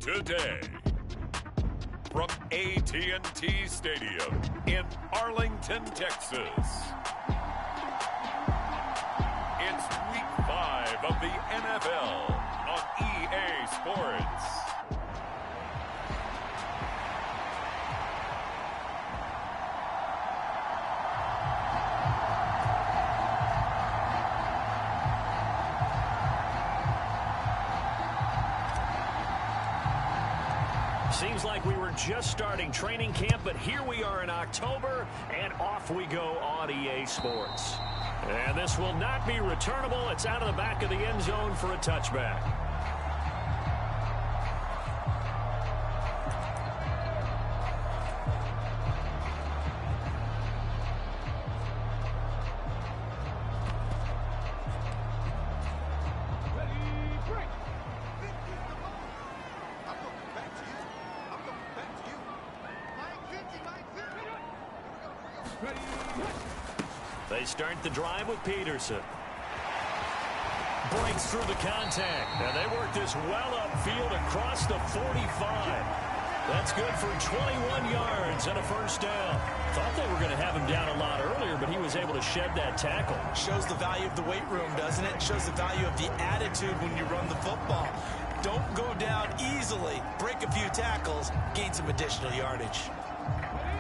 today. From AT&T Stadium in Arlington, Texas. It's Week 5 of the NFL on EA Sports. Seems like we were just starting training camp, but here we are in October, and off we go on EA Sports. And this will not be returnable. It's out of the back of the end zone for a touchback. They start the drive with Peterson. Breaks through the contact. And they work this well upfield across the 45. That's good for 21 yards and a first down. Thought they were going to have him down a lot earlier, but he was able to shed that tackle. Shows the value of the weight room, doesn't it? Shows the value of the attitude when you run the football. Don't go down easily. Break a few tackles. Gain some additional yardage.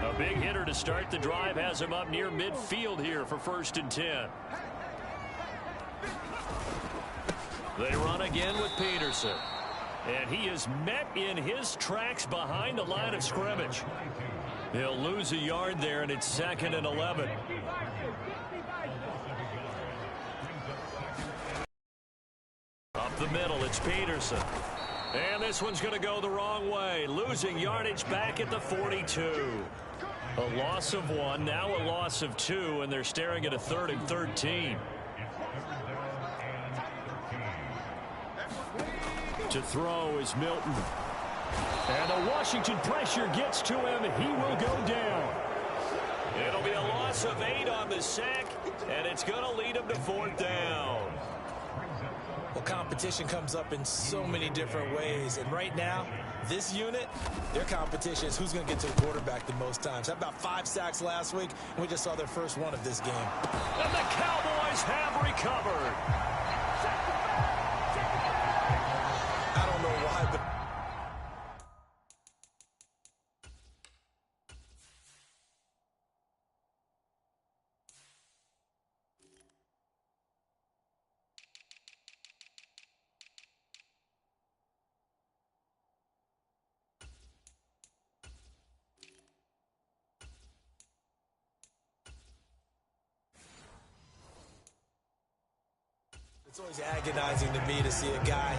A big hitter to start the drive has him up near midfield here for 1st and 10. They run again with Peterson. And he is met in his tracks behind the line of scrimmage. He'll lose a yard there, and it's 2nd and 11. Up the middle, it's Peterson. And this one's going to go the wrong way. Losing yardage back at the 42. A loss of 1, now a loss of 2, and they're staring at a 3rd and 13. To throw is Milton. And the Washington pressure gets to him. He will go down. It'll be a loss of 8 on the sack, and it's going to lead him to 4th down. Well, competition comes up in so many different ways, and right now, this unit, their competition is who's going to get to the quarterback the most times. How about 5 sacks last week, and we just saw their first one of this game. And the Cowboys have recovered. I don't know why, but it's always agonizing to me to see a guy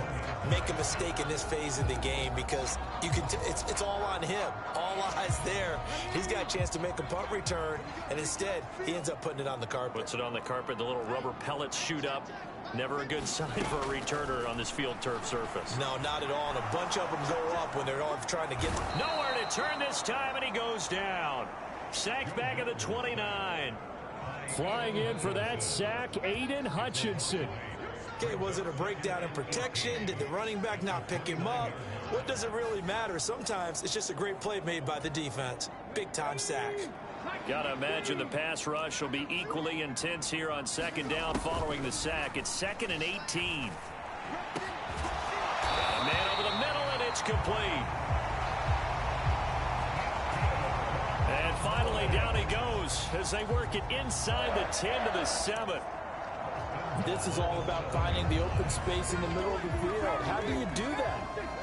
make a mistake in this phase of the game because you can it's all on him. All eyes there. He's got a chance to make a punt return, and instead he ends up putting it on the carpet. Puts it on the carpet. The little rubber pellets shoot up. Never a good sign for a returner on this field turf surface. No, not at all. And a bunch of them go up when they're all trying to get. Nowhere to turn this time, and he goes down. Sacked back at the 29. Flying in for that sack, Aiden Hutchinson. Okay, was it a breakdown in protection? Did the running back not pick him up? What does it really matter? Sometimes it's just a great play made by the defense. Big-time sack. Gotta imagine the pass rush will be equally intense here on 2nd down following the sack. It's 2nd and 18. Got a man over the middle, and it's complete. And finally, down he goes as they work it inside the 10 to the 7. This is all about finding the open space in the middle of the field. How do you do that?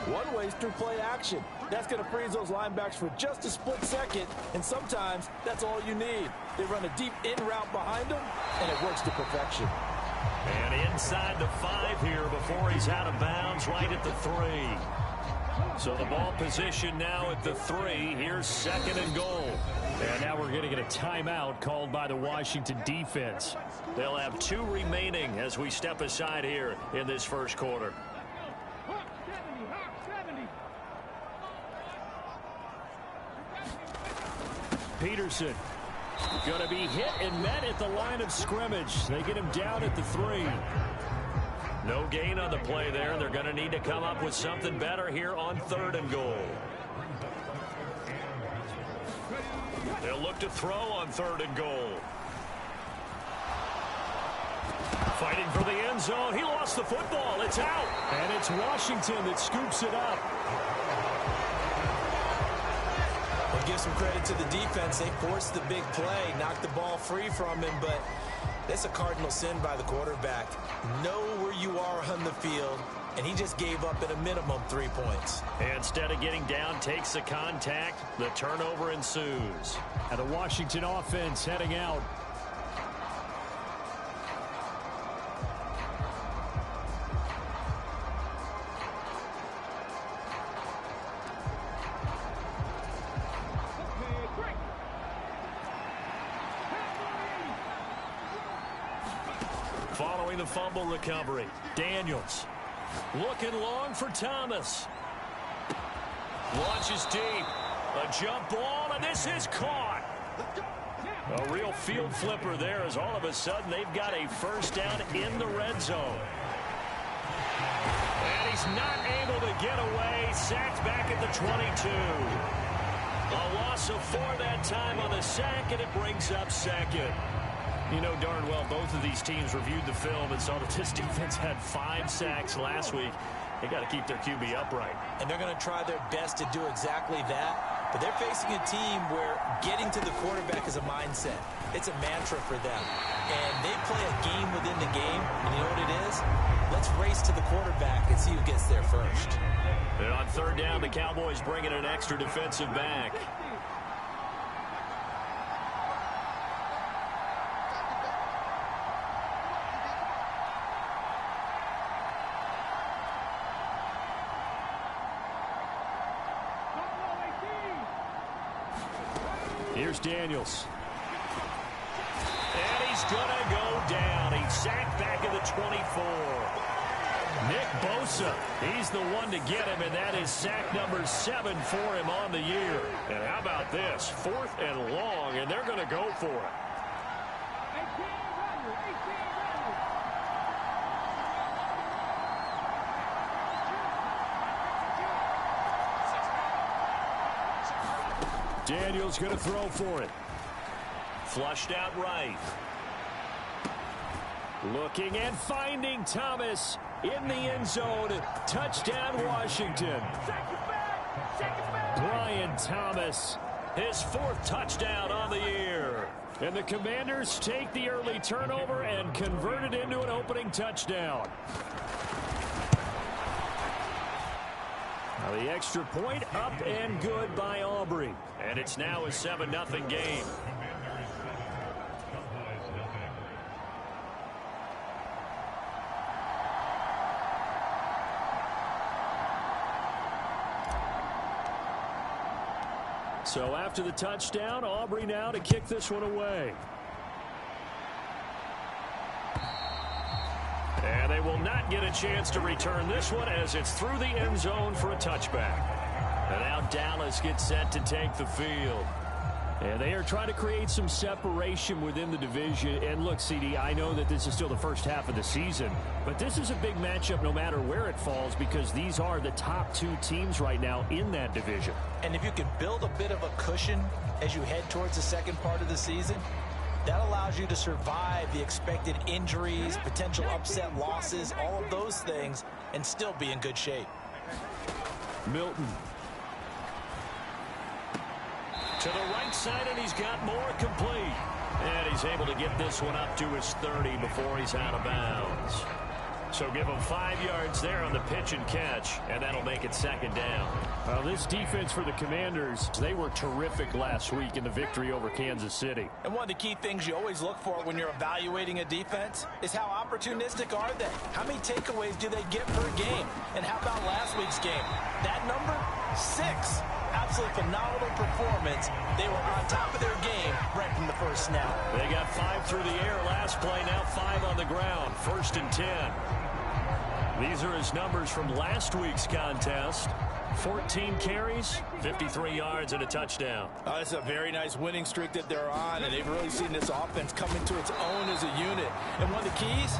One way is through play action. That's going to freeze those linebackers for just a split second, and sometimes that's all you need. They run a deep in route behind them, and it works to perfection. And inside the 5 here before he's out of bounds right at the 3. So the ball position now at the 3. Here's 2nd and goal. And now we're going to get a timeout called by the Washington defense. They'll have 2 remaining as we step aside here in this first quarter. Peterson going to be hit and met at the line of scrimmage. They get him down at the 3. No gain on the play there. They're going to need to come up with something better here on 3rd and goal. They'll look to throw on 3rd and goal. Fighting for the end zone. He lost the football. It's out. And it's Washington that scoops it up. We'll give some credit to the defense. They forced the big play, knocked the ball free from him, but that's a cardinal sin by the quarterback. Know where you are on the field, and he just gave up at a minimum 3 points. And instead of getting down, takes the contact. The turnover ensues. And the Washington offense heading out. Following the fumble recovery, Daniels looking long for Thomas. Launches deep. A jump ball, and this is caught. A real field flipper there as all of a sudden they've got a first down in the red zone. And he's not able to get away. Sacked back at the 22. A loss of 4 that time on the sack, and it brings up 2nd. You know darn well both of these teams reviewed the film and saw that this defense had 5 sacks last week. They got to keep their QB upright. And they're going to try their best to do exactly that. But they're facing a team where getting to the quarterback is a mindset. It's a mantra for them. And they play a game within the game. And you know what it is? Let's race to the quarterback and see who gets there first. And on 3rd down, the Cowboys bring in an extra defensive back. Here's Daniels. And he's going to go down. He's sacked back at the 24. Nick Bosa, he's the one to get him, and that is sack number 7 for him on the year. And how about this? 4th and long, and they're going to go for it. Daniels going to throw for it. Flushed out right. Looking and finding Thomas in the end zone. Touchdown, Washington. Brian Thomas, his 4th touchdown on the year. And the Commanders take the early turnover and convert it into an opening touchdown. Now the extra point up and good by Aubrey. And it's now a 7-0 game. So after the touchdown, Aubrey now to kick this one away. And they will not get a chance to return this one as it's through the end zone for a touchback. And now Dallas gets set to take the field. And they are trying to create some separation within the division. And look, CD, I know that this is still the first half of the season, but this is a big matchup no matter where it falls because these are the top 2 teams right now in that division. And if you can build a bit of a cushion as you head towards the second part of the season, that allows you to survive the expected injuries, potential upset losses, all of those things, and still be in good shape. Milton. To the right side, and he's got more complete. And he's able to get this one up to his 30 before he's out of bounds. So give him 5 yards there on the pitch and catch, and that'll make it 2nd down. Well, this defense for the Commanders, they were terrific last week in the victory over Kansas City. And one of the key things you always look for when you're evaluating a defense is how opportunistic are they? How many takeaways do they get per game? And how about last week's game? That number, 6. Absolutely phenomenal performance. They were on top of their game right from the first snap. They got 5 through the air last play, now 5 on the ground. 1st and 10. These are his numbers from last week's contest. 14 carries, 53 yards, and a touchdown. It's a very nice winning streak that they're on, and they've really seen this offense come into its own as a unit. And one of the keys,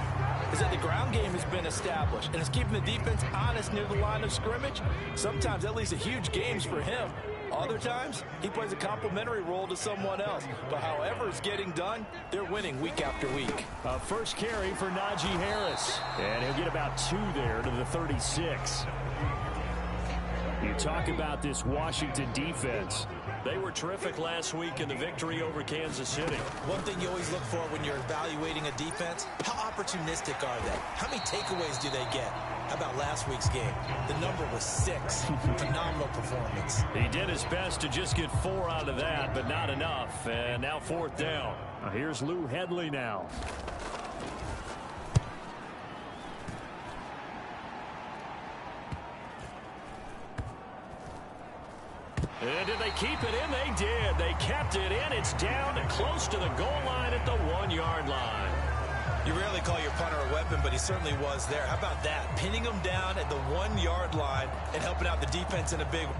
is that the ground game has been established, and it's keeping the defense honest near the line of scrimmage. Sometimes that leads to huge games for him. Other times, he plays a complementary role to someone else. But however it's getting done, they're winning week after week. First carry for Najee Harris. And he'll get about 2 there to the 36. You talk about this Washington defense. They were terrific last week in the victory over Kansas City. One thing you always look for when you're evaluating a defense, how opportunistic are they? How many takeaways do they get? How about last week's game? The number was 6. Phenomenal performance. He did his best to just get 4 out of that, but not enough. And now 4th down. Here's Lou Hedley now. And did they keep it in? They did. They kept it in. It's down and close to the goal line at the 1-yard line. You rarely call your punter a weapon, but he certainly was there. How about that? Pinning him down at the 1-yard line and helping out the defense in a big way.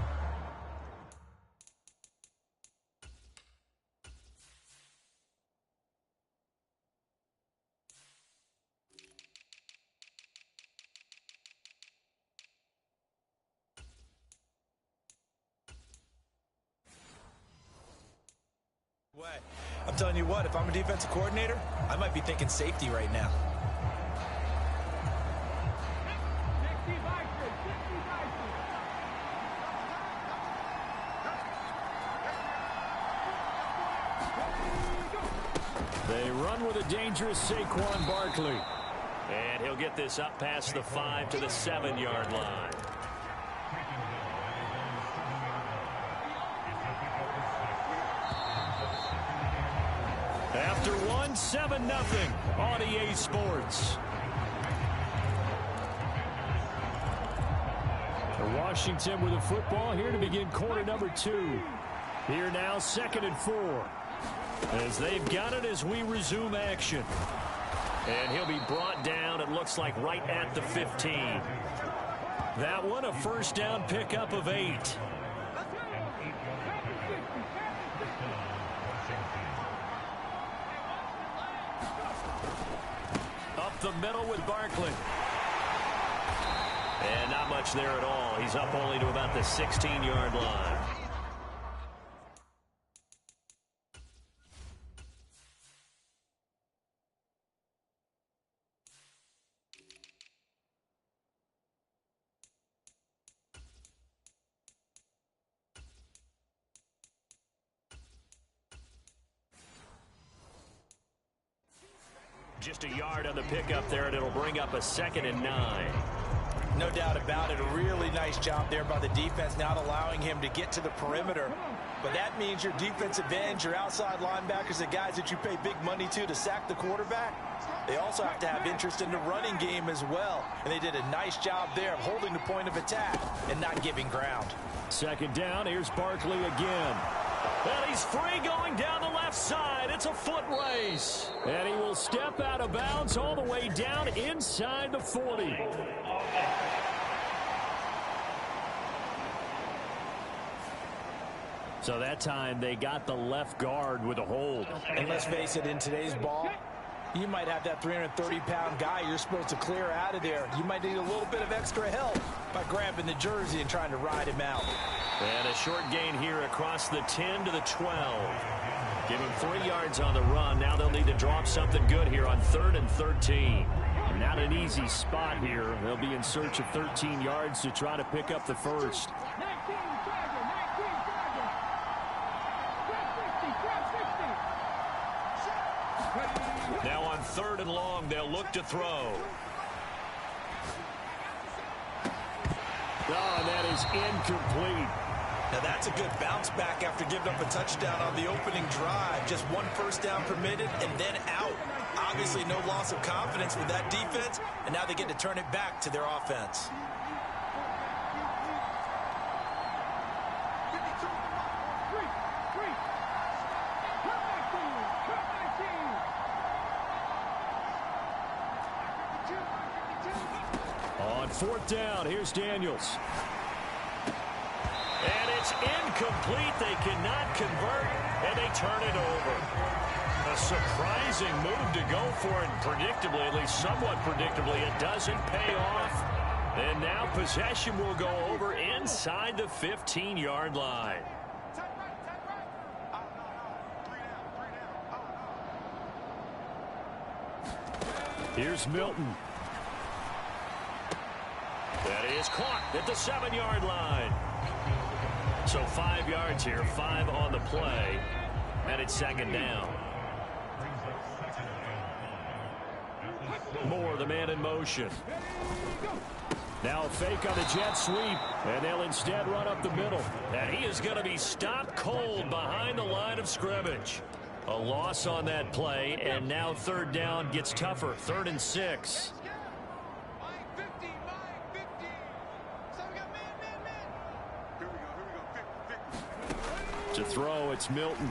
I'm telling you what, if I'm a defensive coordinator, I might be thinking safety right now. They run with a dangerous Saquon Barkley. And he'll get this up past the 5 to the 7-yard line. After 1, 7-0 on EA Sports. Washington with the football here to begin quarter number 2. Here now, 2nd and 4. As they've got it as we resume action. And he'll be brought down, it looks like, right at the 15. That one, a first down pickup of 8. Up the middle with Barkley. And not much there at all. He's up only to about the 16-yard line. Just a yard on the pickup there, and it'll bring up a 2nd and 9. No doubt about it. A really nice job there by the defense, not allowing him to get to the perimeter. But that means your defensive ends, your outside linebackers, the guys that you pay big money to sack the quarterback, they also have to have interest in the running game as well. And they did a nice job there of holding the point of attack and not giving ground. 2nd down, here's Barkley again. And he's free going down the left side. It's a foot race. And he will step out of bounds all the way down inside the 40. So that time they got the left guard with a hold. And let's face it, in today's ball, you might have that 330-pound guy you're supposed to clear out of there. You might need a little bit of extra help by grabbing the jersey and trying to ride him out. And a short gain here across the 10 to the 12. Give him 3 yards on the run. Now they'll need to drop something good here on 3rd and 13. Not an easy spot here. They'll be in search of 13 yards to try to pick up the first. Now on 3rd and long, they'll look to throw. Oh, and that is incomplete. Now that's a good bounce back after giving up a touchdown on the opening drive. Just 1 first down permitted and then out. Obviously no loss of confidence with that defense, and now they get to turn it back to their offense. On 4th down, here's Daniels. And it's incomplete. They cannot convert, and they turn it over. A surprising move to go for it, predictably, at least somewhat predictably. It doesn't pay off. And now possession will go over inside the 15-yard line. Here's Milton. That is caught at the 7-yard line. So 5 yards here, 5 on the play, and it's second down. Moore, the man in motion. Now a fake on the jet sweep, and they'll instead run up the middle. And he is going to be stopped cold behind the line of scrimmage. A loss on that play, and now third down gets tougher. 3rd and 6. To throw, it's Milton.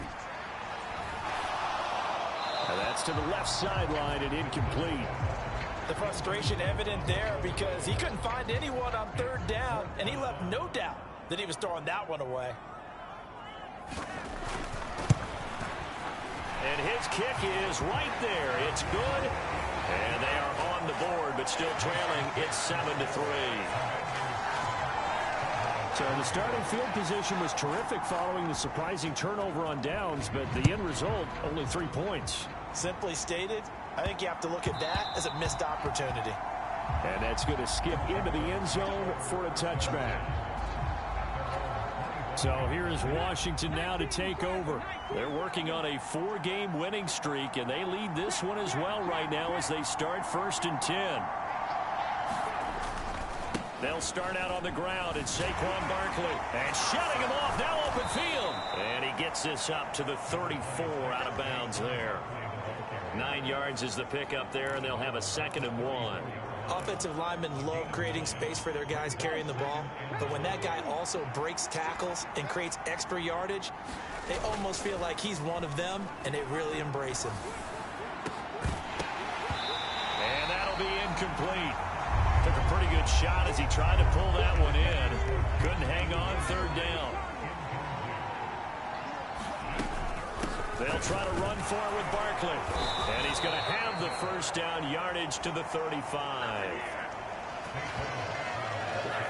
And that's to the left sideline and incomplete. The frustration evident there because he couldn't find anyone on 3rd down, and he left no doubt that he was throwing that one away. And his kick is right there. It's good. And they are on the board, but still trailing. It's 7-3. So the starting field position was terrific following the surprising turnover on downs, but the end result, only 3 points. Simply stated, I think you have to look at that as a missed opportunity. And that's going to skip into the end zone for a touchback. So here is Washington now to take over. They're working on a 4-game winning streak, and they lead this one as well right now as they start 1st and 10. They'll start out on the ground, and Saquon Barkley. And shutting him off, now open field. And he gets this up to the 34 out of bounds there. 9 yards is the pickup there, and they'll have a 2nd and 1. Offensive linemen love creating space for their guys carrying the ball, but when that guy also breaks tackles and creates extra yardage, they almost feel like he's one of them, and they really embrace him. And that'll be incomplete. Took a pretty good shot as he tried to pull that one in. Couldn't hang on 3rd down. They'll try to run for it with Barkley. And he's going to have the 1st down yardage to the 35.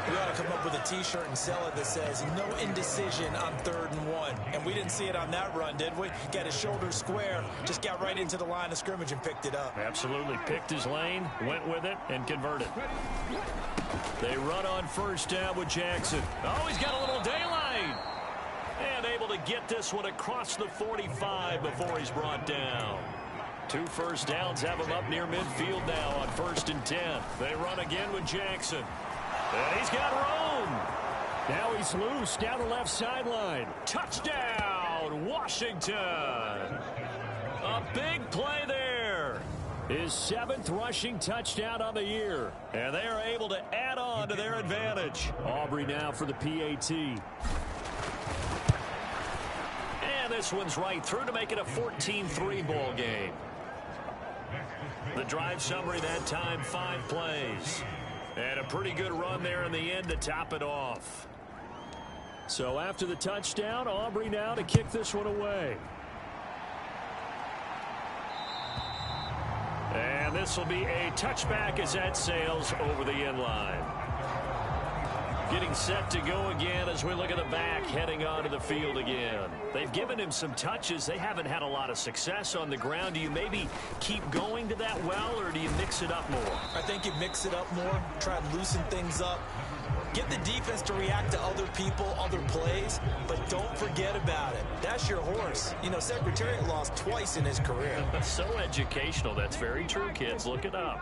We ought to come up with a T-shirt and sell it that says, no indecision on 3rd and 1. And we didn't see it on that run, did we? Got his shoulders square, just got right into the line of scrimmage and picked it up. Absolutely. Picked his lane, went with it, and converted. They run on 1st down with Jackson. Oh, he's got a little daylight. And able to get this one across the 45 before he's brought down. 2 first downs have him up near midfield now on 1st and 10. They run again with Jackson. And he's got room. Now he's loose down the left sideline. Touchdown, Washington. A big play there. His 7th rushing touchdown on the year. And they are able to add on to their advantage. Aubrey now for the PAT. And this one's right through to make it a 14-3 ball game. The drive summary that time, 5 plays. And a pretty good run there in the end to top it off. So after the touchdown, Aubrey now to kick this one away. And this will be a touchback as that sails over the end line. Getting set to go again as we look at the back heading onto the field again. They've given him some touches. They haven't had a lot of success on the ground. Do you maybe keep going to that well, or do you mix it up more? I think you mix it up more, try to loosen things up. Get the defense to react to other people, other plays, but don't forget about it. That's your horse. You know, Secretariat lost twice in his career. So educational. That's very true, kids. Look it up.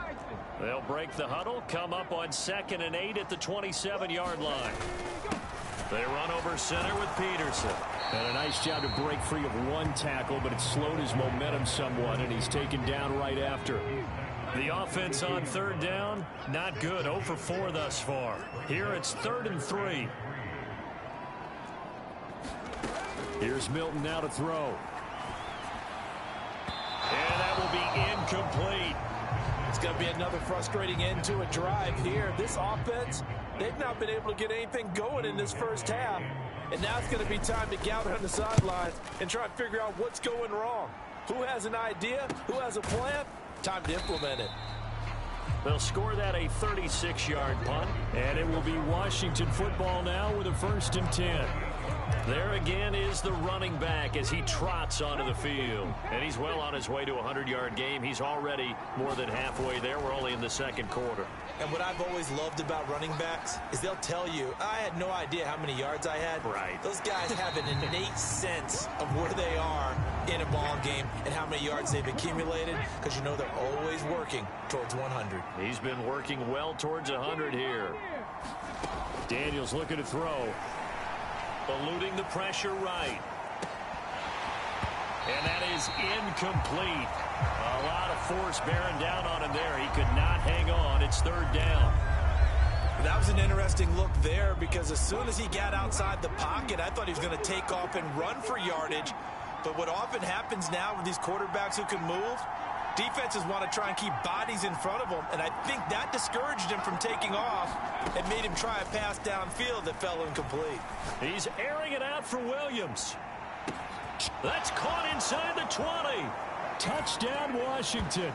They'll break the huddle, come up on 2nd and 8 at the 27-yard line. They run over center with Peterson. And a nice job to break free of 1 tackle, but it slowed his momentum somewhat, and he's taken down right after. The offense on 3rd down, not good. 0 for 4 thus far. Here it's 3rd and 3. Here's Milton now to throw. And that will be incomplete. It's going to be another frustrating end to a drive here. This offense, they've not been able to get anything going in this first half. And now it's going to be time to gather on the sideline and try and figure out what's going wrong. Who has an idea? Who has a plan? Time to implement it. They'll score that a 36-yard punt. And it will be Washington football now with a 1st and 10. There again is the running back as he trots onto the field. And he's well on his way to a 100-yard game. He's already more than halfway there. We're only in the second quarter. And what I've always loved about running backs is they'll tell you, I had no idea how many yards I had. Right. Those guys have an innate sense of where they are in a ball game and how many yards they've accumulated, because you know they're always working towards 100. He's been working well towards 100 here. Daniels looking to throw. Eluding the pressure right. And that is incomplete. A lot of force bearing down on him there. He could not hang on. It's 3rd down. That was an interesting look there, because as soon as he got outside the pocket, I thought he was going to take off and run for yardage. But what often happens now with these quarterbacks who can move, defenses want to try and keep bodies in front of them, and I think that discouraged him from taking off and made him try a pass downfield that fell incomplete. He's airing it out for Williams. That's caught inside the 20. Touchdown, Washington.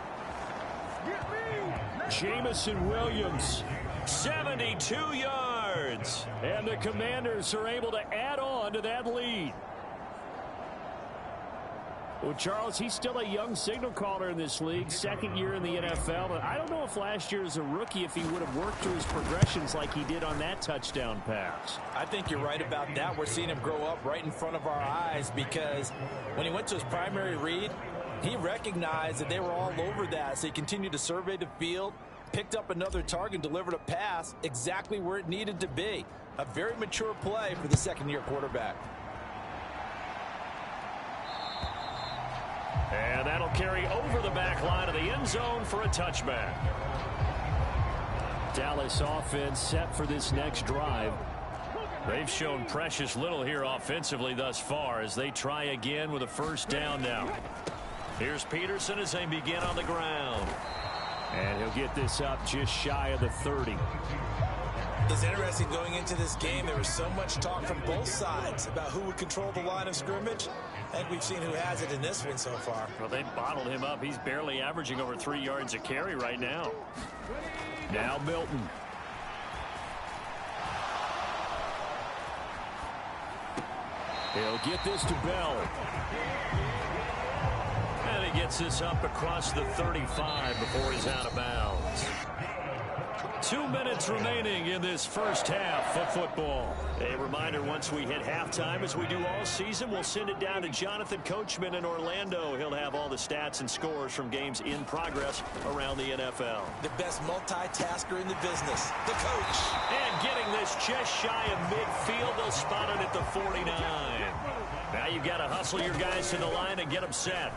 Jamison Williams, 72 yards. And the Commanders are able to add on to that lead. Well, Charles, he's still a young signal caller in this league, 2nd year in the NFL. But I don't know if last year as a rookie, if he would have worked through his progressions like he did on that touchdown pass. I think you're right about that. We're seeing him grow up right in front of our eyes, because when he went to his primary read, he recognized that they were all over that. So he continued to survey the field, picked up another target, and delivered a pass exactly where it needed to be. A very mature play for the 2nd-year quarterback. And that'll carry over the back line of the end zone for a touchback. Dallas offense set for this next drive. They've shown precious little here offensively thus far as they try again with a 1st down now. Here's Peterson as they begin on the ground. And he'll get this up just shy of the 30. It's interesting going into this game. There was so much talk from both sides about who would control the line of scrimmage. I think we've seen who has it in this one so far. Well, they bottled him up. He's barely averaging over 3 yards a carry right now. Now Milton. He'll get this to Bell. And he gets this up across the 35 before he's out of bounds. 2 minutes remaining in this first half of football. A reminder, once we hit halftime, as we do all season, we'll send it down to Jonathan Coachman in Orlando. He'll have all the stats and scores from games in progress around the NFL. The best multitasker in the business, the coach. And getting this just shy of midfield, they'll spot it at the 49. Now you've got to hustle your guys to the line and get them set.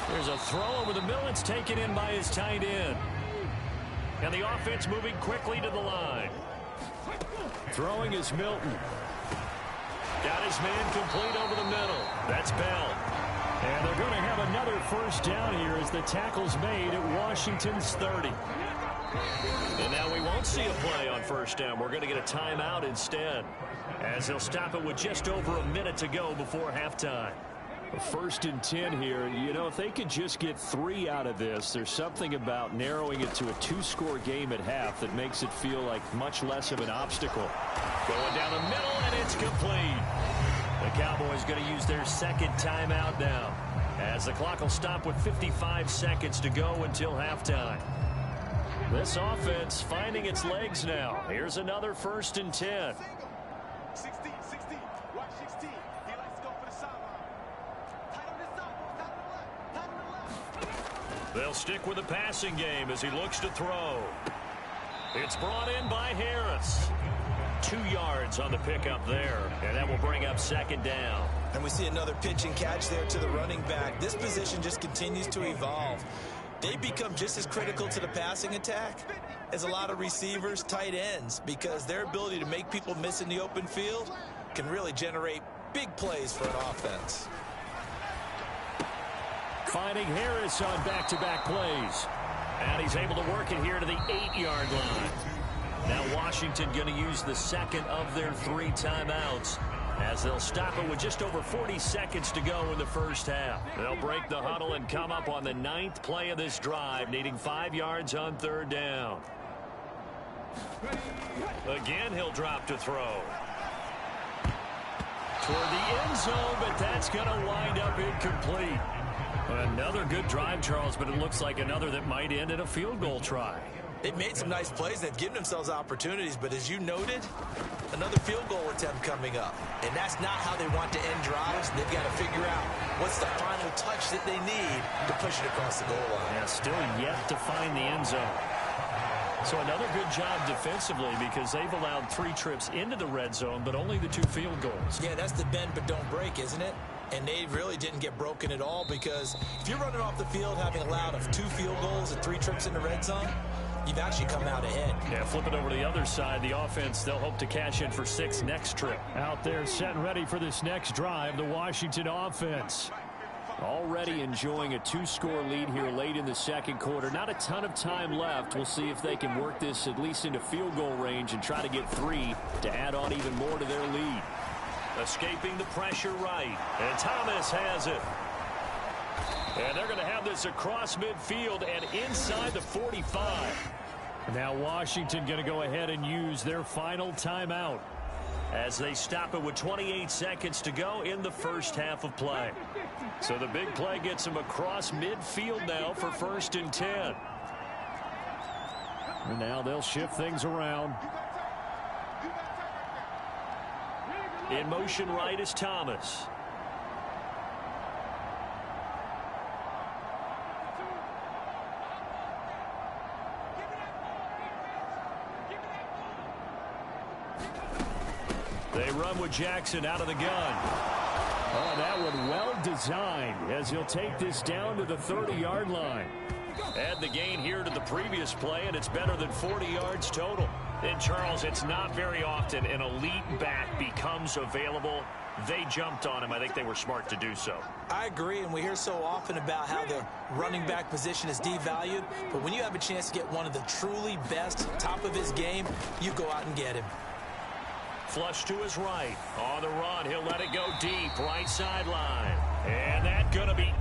There's a throw over the middle. It's taken in by his tight end. And the offense moving quickly to the line. Throwing is Milton. Got his man complete over the middle. That's Bell. And they're going to have another 1st down here as the tackle's made at Washington's 30. And now we won't see a play on 1st down. We're going to get a timeout instead, as they'll stop it with just over a minute to go before halftime. 1st and 10 here. You know, if they could just get 3 out of this, there's something about narrowing it to a 2-score game at half that makes it feel like much less of an obstacle. Going down the middle, and it's complete. The Cowboys going to use their 2nd timeout now, as the clock will stop with 55 seconds to go until halftime. This offense finding its legs now. Here's another 1st and 10. 16, watch 16. He likes to go for the sideline. They'll stick with the passing game as he looks to throw. It's brought in by Harris. 2 yards on the pickup there, and that will bring up 2nd down. And we see another pitch and catch there to the running back. This position just continues to evolve. They become just as critical to the passing attack as a lot of receivers, tight ends, because their ability to make people miss in the open field can really generate big plays for an offense. Finding Harris on back-to-back plays. And he's able to work it here to the 8-yard line. Now Washington going to use the 2nd of their 3 timeouts as they'll stop it with just over 40 seconds to go in the first half. They'll break the huddle and come up on the 9th play of this drive, needing 5 yards on 3rd down. Again, he'll drop to throw. Toward the end zone, but that's going to wind up incomplete. Another good drive, Charles, but it looks like another that might end in a field goal try. They've made some nice plays. They've given themselves opportunities, but as you noted, another field goal attempt coming up. And that's not how they want to end drives. They've got to figure out what's the final touch that they need to push it across the goal line. Yeah, still yet to find the end zone. So another good job defensively because they've allowed 3 trips into the red zone, but only the 2 field goals. Yeah, that's the bend but don't break, isn't it? And they really didn't get broken at all because if you're running off the field having allowed 2 field goals and 3 trips in the red zone, you've actually come out ahead. Yeah, flip it over to the other side. The offense, they'll hope to cash in for 6 next trip. Out there set and ready for this next drive, the Washington offense. Already enjoying a 2-score lead here late in the second quarter. Not a ton of time left. We'll see if they can work this at least into field goal range and try to get 3 to add on even more to their lead. Escaping the pressure right. And Thomas has it. And they're going to have this across midfield and inside the 45. Now Washington going to go ahead and use their final timeout as they stop it with 28 seconds to go in the first half of play. So the big play gets them across midfield now for 1st and 10. And now they'll shift things around. In motion right is Thomas. They run with Jackson out of the gun. Oh, that one well designed as he'll take this down to the 30-yard line. Add the gain here to the previous play, and it's better than 40 yards total. And, Charles, it's not very often an elite back becomes available. They jumped on him. I think they were smart to do so. I agree, and we hear so often about how the running back position is devalued. But when you have a chance to get one of the truly best, top of his game, you go out and get him. Flush to his right. On the run, he'll let it go deep. Right sideline. And that's going to be...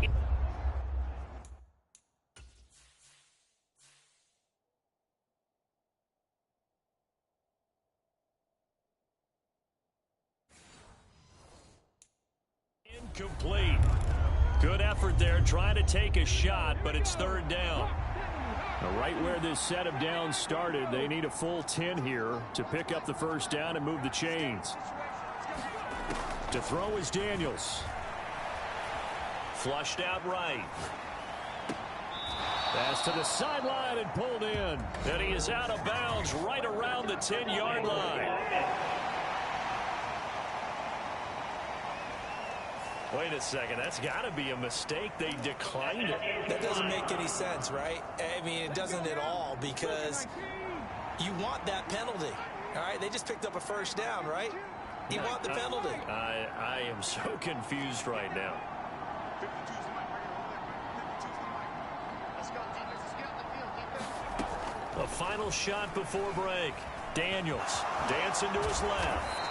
incomplete. Good effort there, trying to take a shot, but it's 3rd down. Right where this set of downs started, they need a full 10 here to pick up the 1st down and move the chains. To throw is Dalllllllas. Flushed out right. Pass to the sideline and pulled in. And he is out of bounds right around the 10-yard line. Wait a second, that's got to be a mistake. They declined it. That doesn't make any sense, right? I mean, it doesn't at all because you want that penalty. All right, they just picked up a 1st down, right? You want the penalty. I am so confused right now. A final shot before break. Dalllllllas dancing to his left.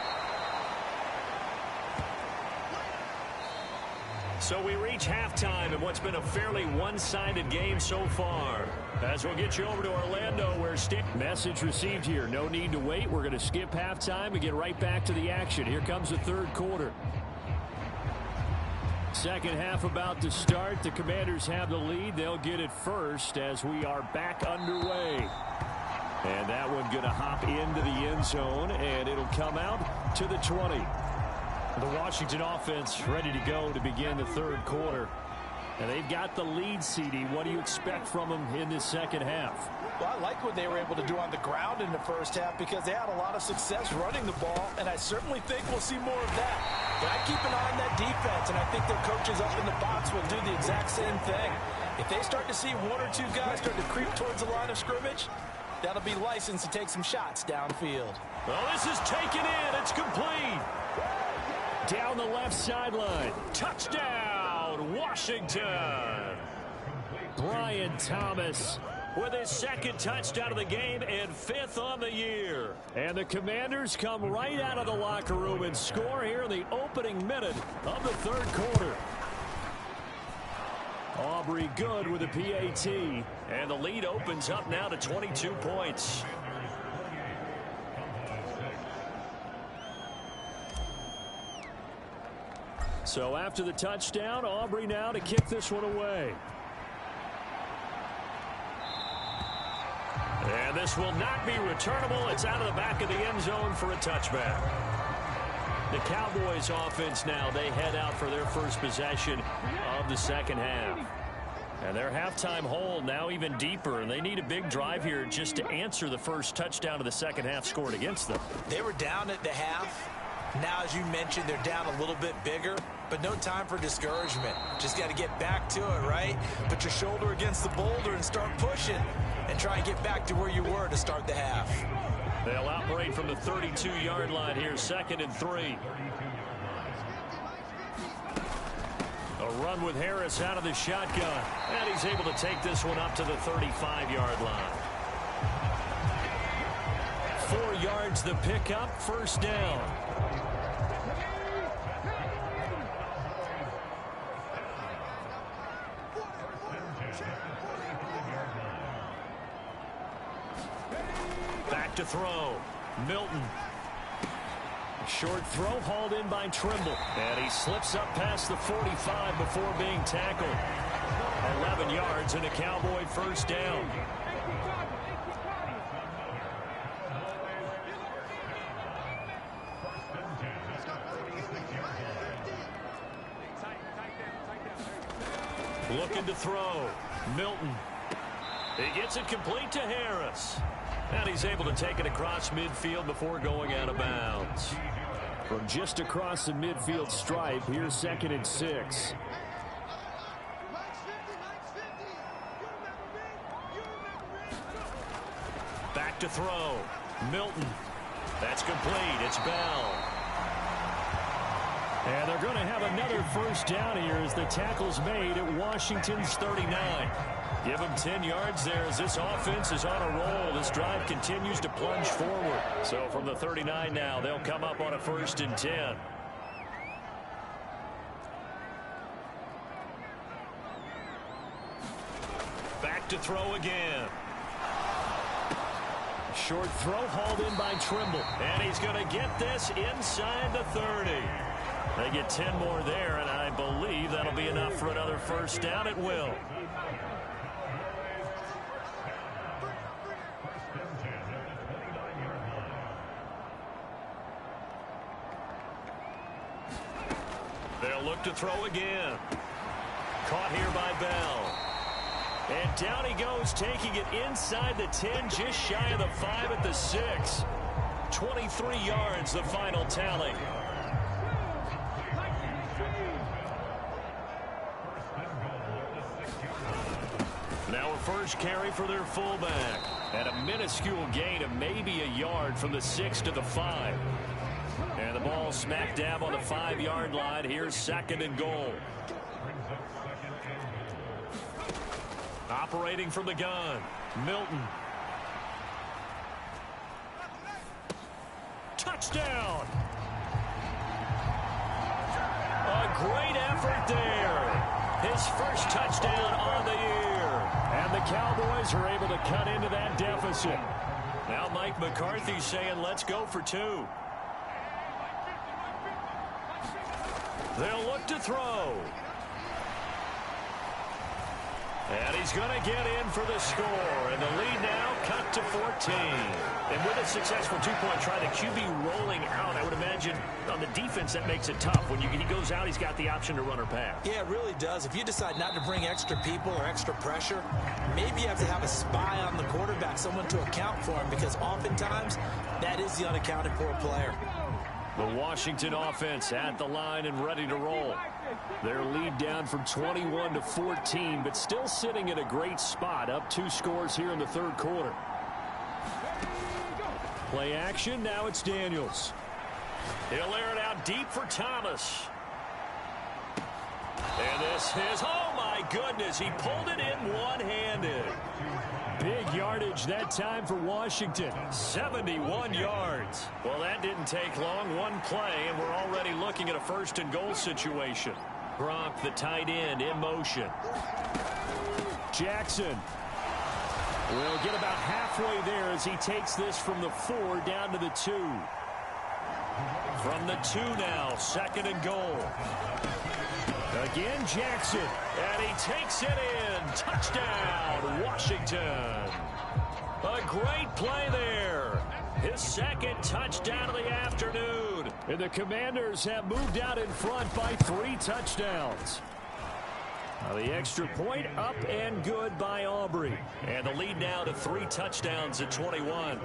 So we reach halftime in what's been a fairly one-sided game so far. As we'll get you over to Orlando where message received here. No need to wait. We're going to skip halftime and get right back to the action. Here comes the 3rd quarter. Second half about to start. The Commanders have the lead. They'll get it first as we are back underway. And that one going to hop into the end zone, and it'll come out to the 20. The Washington offense ready to go to begin the 3rd quarter. And they've got the lead, CD. What do you expect from them in this second half? Well, I like what they were able to do on the ground in the first half because they had a lot of success running the ball, and I certainly think we'll see more of that. But I keep an eye on that defense, and I think their coaches up in the box will do the exact same thing. If they start to see 1 or 2 guys start to creep towards the line of scrimmage, that'll be licensed to take some shots downfield. Well, this is taken in. It's complete. Down the left sideline. Touchdown, Washington. Brian Thomas with his second touchdown of the game and 5th on the year. And the Commanders come right out of the locker room and score here in the opening minute of the third quarter. Aubrey good with a PAT. And the lead opens up now to 22 points. So after the touchdown, Aubrey now to kick this one away. And this will not be returnable. It's out of the back of the end zone for a touchback. The Cowboys offense now, they head out for their first possession of the second half. And their halftime hole now even deeper, and they need a big drive here just to answer the first touchdown of the second half scored against them. They were down at the half. Now, as you mentioned, they're down a little bit bigger, but no time for discouragement. Just got to get back to it, right? Put your shoulder against the boulder and start pushing and try and get back to where you were to start the half. They'll operate from the 32-yard line here, 2nd and 3. A run with Harris out of the shotgun. And he's able to take this one up to the 35-yard line. 4 yards the pickup, first down. Back to throw. Milton. Short throw hauled in by Trimble. And he slips up past the 45 before being tackled. 11 yards and a Cowboy first down. Looking to throw. Milton. He gets it complete to Harris. And he's able to take it across midfield before going out of bounds. From just across the midfield stripe, here's 2nd and 6. Back to throw. Milton. That's complete. It's Bell. And they're going to have another first down here as the tackle's made at Washington's 39. Give him 10 yards there as this offense is on a roll. This drive continues to plunge forward. So from the 39 now, they'll come up on a 1st and 10. Back to throw again. Short throw hauled in by Trimble. And he's going to get this inside the 30. They get 10 more there, and I believe that'll be enough for another first down. It will. They'll look to throw again. Caught here by Bell. And down he goes, taking it inside the 10, just shy of the 5 at the 6. 23 yards, the final tally. Now a first carry for their fullback. And a minuscule gain of maybe a yard from the 6 to the 5. And the ball smack dab on the 5-yard line. Here's 2nd and goal. Operating from the gun, Milton. Touchdown! A great effort there. His first touchdown on the year. And the Cowboys are able to cut into that deficit. Now Mike McCarthy saying, let's go for 2. They'll look to throw. And he's going to get in for the score. And the lead now cut to 14. And with a successful two-point try, the QB rolling out, I would imagine on the defense that makes it tough. When he goes out, he's got the option to run or pass. Yeah, it really does. If you decide not to bring extra people or extra pressure, maybe you have to have a spy on the quarterback, someone to account for him, because oftentimes that is the unaccounted for player. The Washington offense at the line and ready to roll. Their lead down from 21 to 14, but still sitting at a great spot, up 2 scores here in the third quarter. Play action, now it's Daniels. He'll air it out deep for Thomas. And this is, oh my goodness, he pulled it in one-handed. Big yardage that time for Washington. 71 yards. Well, that didn't take long. One play, and we're already looking at a first-and-goal situation. Gronk, the tight end, in motion. Jackson will get about halfway there as he takes this from the 4 down to the 2. From the 2 now, second and goal. Again, Jackson. And he takes it in. Touchdown, Washington. A great play there. His second touchdown of the afternoon. And the Commanders have moved out in front by 3 touchdowns. Now the extra point up and good by Aubrey. And the lead now to 3 touchdowns at 21.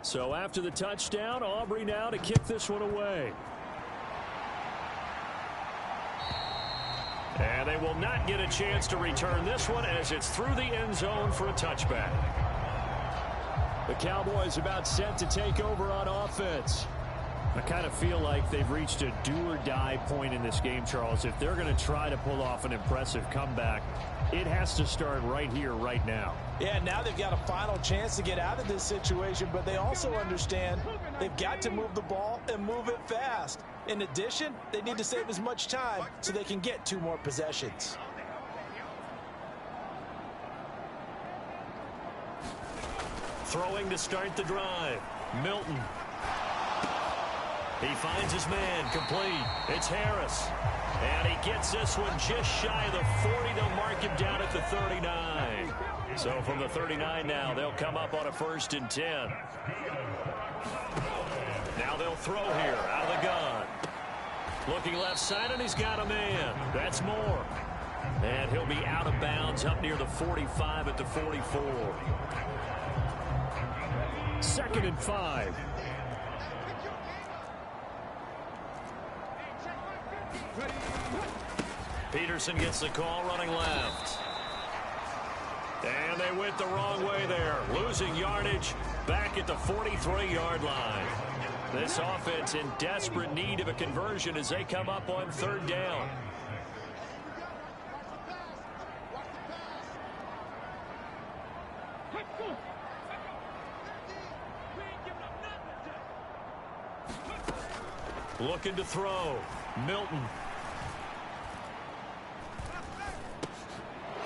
So after the touchdown, Aubrey now to kick this one away. And they will not get a chance to return this one as it's through the end zone for a touchback. The Cowboys about set to take over on offense. I kind of feel like they've reached a do-or-die point in this game, Charles. If they're going to try to pull off an impressive comeback, it has to start right here, right now. Yeah, now they've got a final chance to get out of this situation, but they also understand they've got to move the ball and move it fast. In addition, they need to save as much time so they can get 2 more possessions. Throwing to start the drive. Milton. He finds his man, complete. It's Harris. And he gets this one just shy of the 40. They'll mark him down at the 39. So from the 39 now, they'll come up on a 1st and 10. Now they'll throw here out of the gun. Looking left side, and he's got a man. That's Moore. And he'll be out of bounds up near the 45 at the 44. 2nd and 5. Peterson gets the call running left. And they went the wrong way there. Losing yardage back at the 43-yard line. This offense in desperate need of a conversion as they come up on 3rd down. Looking to throw. Milton.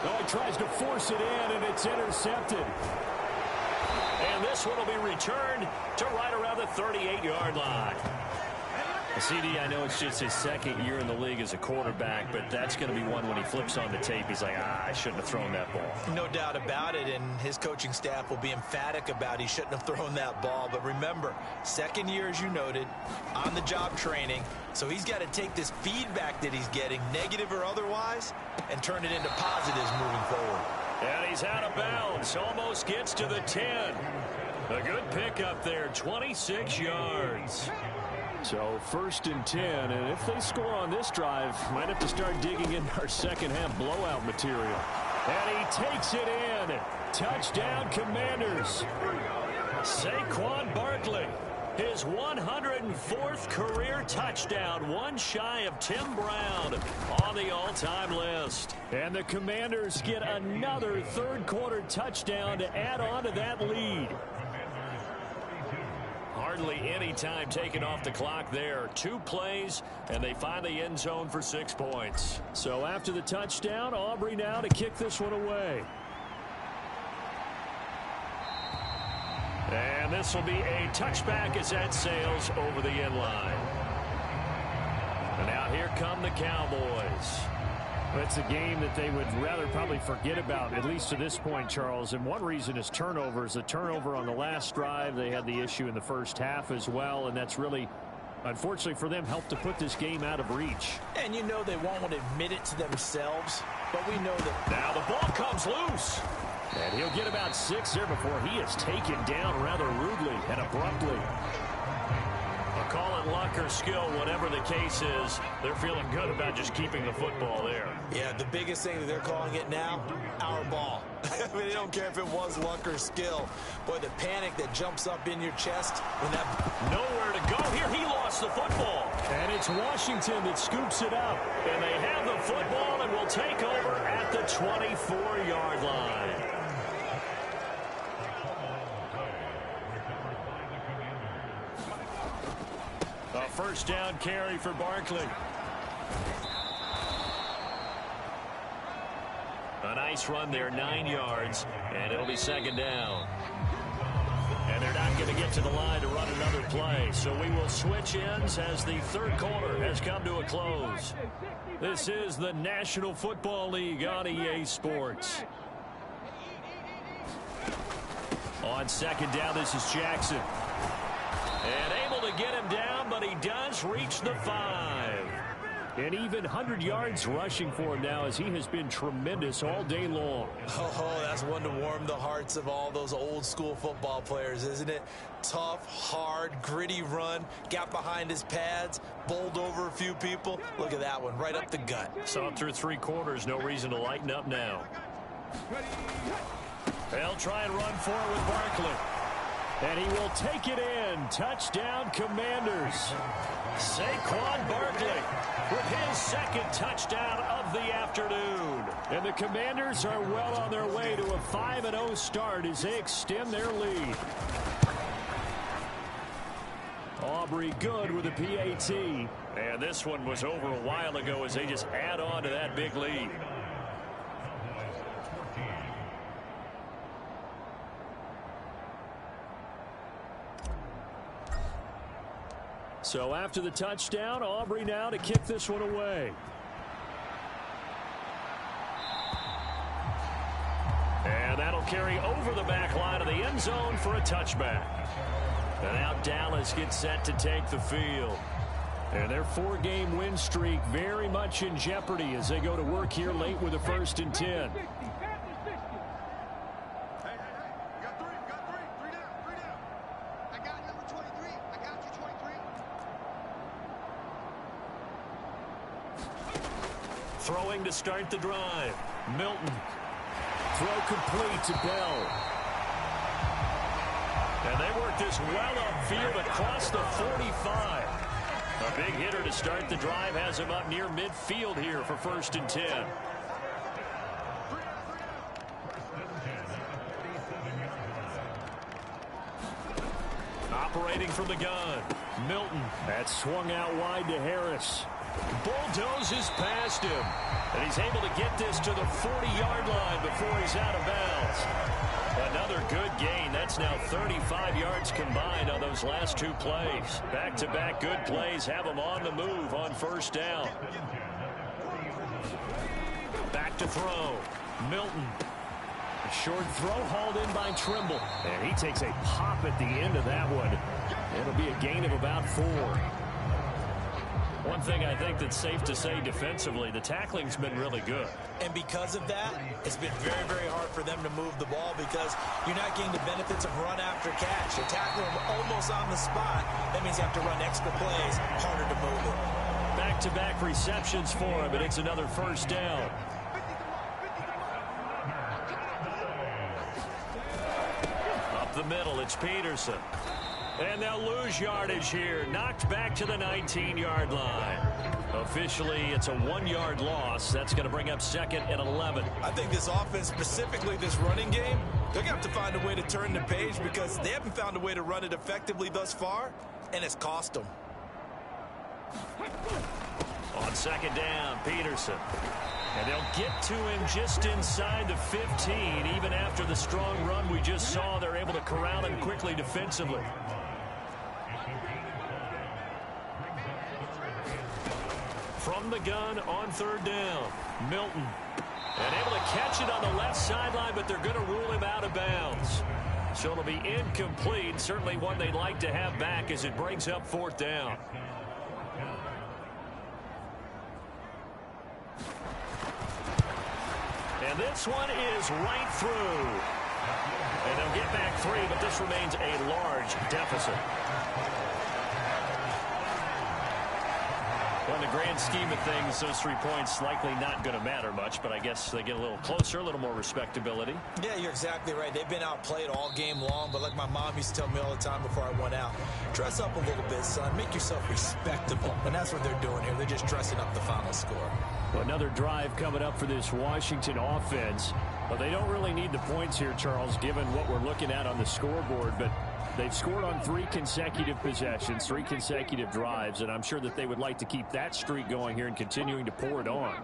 Oh, he tries to force it in, and it's intercepted. And this one will be returned to right around the 38-yard line. CD, I know it's just his 2nd year in the league as a quarterback, but that's going to be one when he flips on the tape, he's like, I shouldn't have thrown that ball. No doubt about it, and his coaching staff will be emphatic about he shouldn't have thrown that ball. But remember, 2nd year, as you noted, on-the-job training, so he's got to take this feedback that he's getting, negative or otherwise, and turn it into positives moving forward. And he's out of bounds, almost gets to the 10. A good pickup there, 26 yards. So 1st and 10, and if they score on this drive, might have to start digging in our second-half blowout material. And he takes it in. Touchdown, Commanders. Saquon Barkley, his 104th career touchdown, one shy of Tim Brown on the all-time list. And the Commanders get another 3rd-quarter touchdown to add on to that lead. Hardly any time taken off the clock there. 2 plays, and they find the end zone for 6 points. So after the touchdown, Aubrey now to kick this one away. And this will be a touchback as that sails over the end line. And now here come the Cowboys. It's a game that they would rather probably forget about, at least to this point, Charles. And one reason is turnovers. The turnover on the last drive, they had the issue in the first half as well, and that's really, unfortunately for them, helped to put this game out of reach. And you know they won't want to admit it to themselves, but we know that. Now the ball comes loose. And he'll get about 6 there before he is taken down rather rudely and abruptly. A call it luck or skill, whatever the case is, they're feeling good about just keeping the football there. Yeah, the biggest thing that they're calling it now, our ball. I mean, they don't care if it was luck or skill. Boy, the panic that jumps up in your chest when that... Nowhere to go here. He lost the football. And it's Washington that scoops it up. And they have the football and will take over at the 24-yard line. A first down carry for Barkley. A nice run there, 9 yards, and it'll be second down. And they're not going to get to the line to run another play, so we will switch ends as the third quarter has come to a close. This is the National Football League on EA Sports. On second down, this is Jackson. And able to get him down, but he does reach the 5. And even 100 yards rushing for him now as he has been tremendous all day long. Oh, that's one to warm the hearts of all those old school football players, isn't it? Tough, hard, gritty run, got behind his pads, bowled over a few people. Look at that one, right up the gut. Saw through 3 quarters, no reason to lighten up now. They'll try and run for it with Barkley. And he will take it in. Touchdown, Commanders. Saquon Barkley with his second touchdown of the afternoon. And the Commanders are well on their way to a 5-0 start as they extend their lead. Aubrey good with a PAT. And this one was over a while ago as they just add on to that big lead. So after the touchdown, Aubrey now to kick this one away. And that'll carry over the back line of the end zone for a touchback. And now Dallas gets set to take the field. And their 4-game win streak very much in jeopardy as they go to work here late with a 1st and 10. Throwing to start the drive. Milton. Throw complete to Bell. And they work this well upfield across the 45. A big hitter to start the drive has him up near midfield here for 1st and 10. Operating from the gun. Milton. That swung out wide to Harris. Bulldozes past him. And he's able to get this to the 40-yard line before he's out of bounds. Another good gain. That's now 35 yards combined on those last 2 plays. Back-to-back good plays have him on the move on 1st down. Back to throw. Milton. A short throw hauled in by Trimble. And he takes a pop at the end of that one. It'll be a gain of about 4. One thing I think that's safe to say defensively, the tackling's been really good. And because of that, it's been very, very hard for them to move the ball because you're not getting the benefits of run after catch. You're tackling them almost on the spot. That means you have to run extra plays, harder to move it. Back-to-back receptions for him, and it's another 1st down. Up the middle, it's Peterson. And they'll lose yardage here. Knocked back to the 19-yard line. Officially, it's a 1-yard loss. That's going to bring up 2nd and 11. I think this offense, specifically this running game, they're going to have to find a way to turn the page because they haven't found a way to run it effectively thus far, and it's cost them. On 2nd down, Peterson. And they'll get to him just inside the 15. Even after the strong run we just saw, they're able to corral him quickly defensively. From the gun on 3rd down, Milton. And able to catch it on the left sideline, but they're going to rule him out of bounds. So it'll be incomplete. Certainly one they'd like to have back as it brings up 4th down. And this one is right through. And they'll get back 3, but this remains a large deficit. Well, in the grand scheme of things, those 3 points likely not going to matter much, but I guess they get a little closer, a little more respectability. Yeah, you're exactly right. They've been outplayed all game long, but like my mom used to tell me all the time before I went out, dress up a little bit, son. Make yourself respectable. And that's what they're doing here. They're just dressing up the final score. Well, another drive coming up for this Washington offense. Well, they don't really need the points here, Charles, given what we're looking at on the scoreboard, but they've scored on 3 consecutive possessions, 3 consecutive drives, and I'm sure that they would like to keep that streak going here and continuing to pour it on.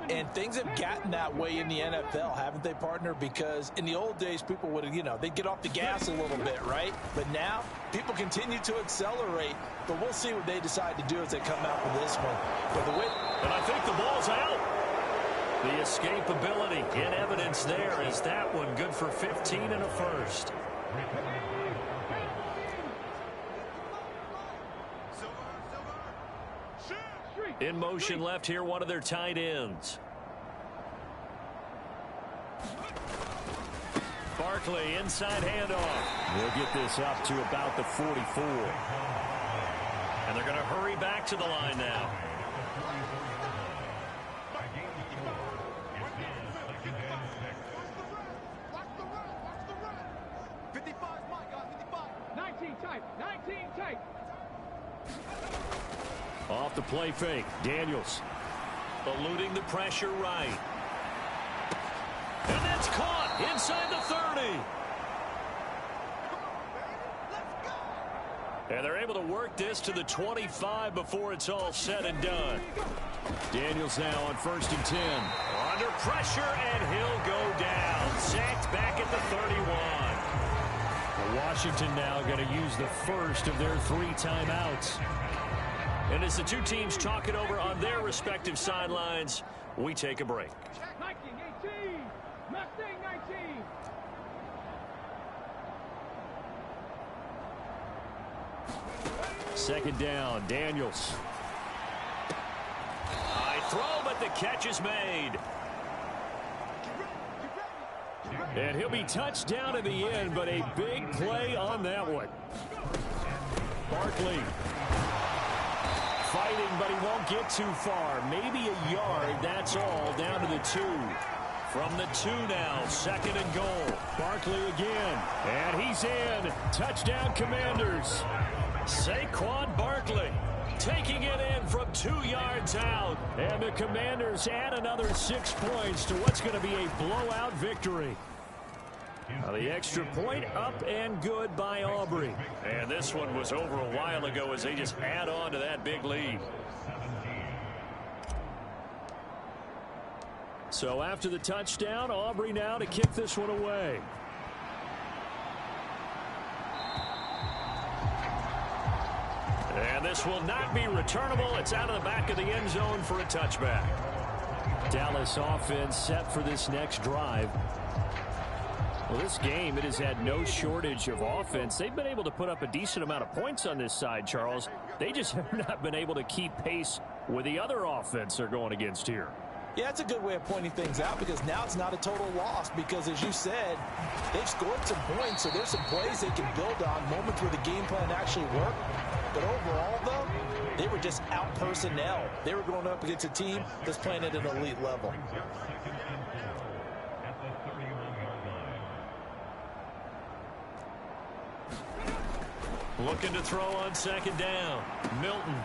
And things have gotten that way in the NFL, haven't they, partner? Because in the old days, people would have, they'd get off the gas a little bit, right? But now, people continue to accelerate. But we'll see what they decide to do as they come out with this one. But and I think the ball's out. The escapability in evidence there is that one good for 15 and a first. In motion left here, one of their tight ends. Barkley, inside handoff. They'll get this up to about the 44. And they're going to hurry back to the line now. Off the play fake, Daniels eluding the pressure right. And that's caught inside the 30. And they're able to work this to the 25 before it's all said and done. Daniels now on 1st and 10. Under pressure, and he'll go down. Sacked back at the 31. Washington now going to use the first of their 3 timeouts. And as the 2 teams talk it over on their respective sidelines, we take a break. 19-18, Mustang 19. Second down, Daniels. High throw, but the catch is made. And he'll be touched down in the end, but a big play on that one. Barkley fighting, but he won't get too far. Maybe a yard, that's all, down to the 2. From the 2 now, 2nd and goal. Barkley again, and he's in. Touchdown, Commanders. Saquon Barkley taking it in from 2 yards out. And the Commanders add another 6 points to what's going to be a blowout victory. Now the extra point up and good by Aubrey. And this one was over a while ago as they just add on to that big lead. So after the touchdown, Aubrey now to kick this one away. And this will not be returnable. It's out of the back of the end zone for a touchback. Dallas offense set for this next drive. Well, this game, it has had no shortage of offense. They've been able to put up a decent amount of points on this side, Charles. They just have not been able to keep pace with the other offense they're going against here. Yeah, it's a good way of pointing things out because now it's not a total loss because, as you said, they've scored some points, so there's some plays they can build on, moments where the game plan actually worked. But overall, though, they were just out personnel. They were going up against a team that's playing at an elite level. Looking to throw on 2nd down. Milton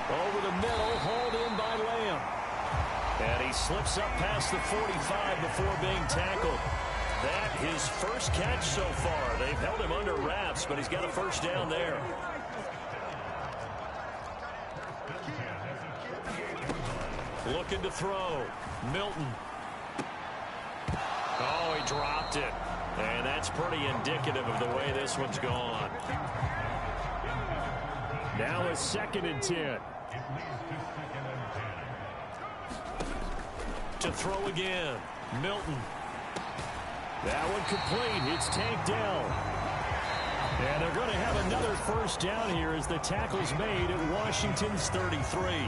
over the middle, hauled in by Lamb. And he slips up past the 45 before being tackled. That his first catch so far. They've held him under wraps, but he's got a first down there. Looking to throw. Milton. Oh, he dropped it. And that's pretty indicative of the way this one's gone. Now a 2nd and 10. To throw again. Milton. That one complete. It's tanked down. And they're going to have another first down here as the tackle's made at Washington's 33.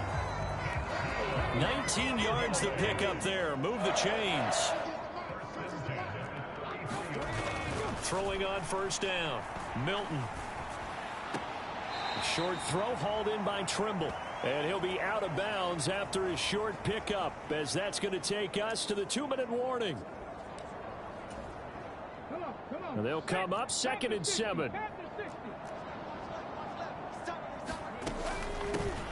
19 yards to pick up there. Move the chains. Throwing on 1st down. Milton. Short throw hauled in by Trimble. And he'll be out of bounds after his short pickup, as that's going to take us to the 2-minute warning. And they'll come up 2nd and 7.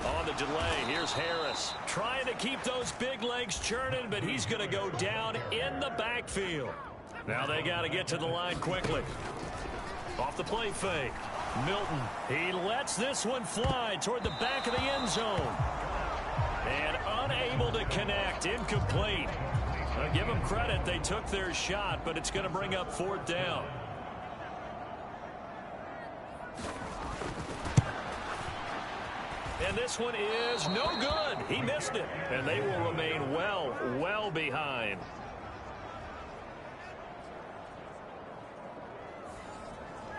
On the delay, here's Harris. Trying to keep those big legs churning, but he's going to go down in the backfield. Now they got to get to the line quickly. Off the play fake. Milton, he lets this one fly toward the back of the end zone. And unable to connect, incomplete. I'll give them credit, they took their shot, but it's going to bring up 4th down. And this one is no good. He missed it. And they will remain well behind.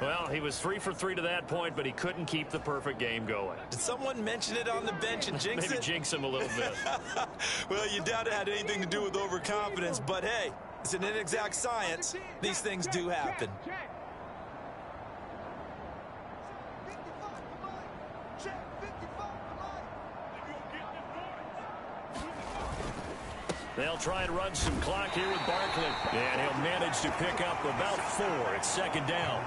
Well, he was 3 for 3 to that point, but he couldn't keep the perfect game going. Did someone mention it on the bench and jinx it? Maybe jinx him a little bit. Well, you doubt it had anything to do with overconfidence, but hey, it's an inexact science. These things do happen. They'll try and run some clock here with Barkley. And he'll manage to pick up about 4. It's 2nd down.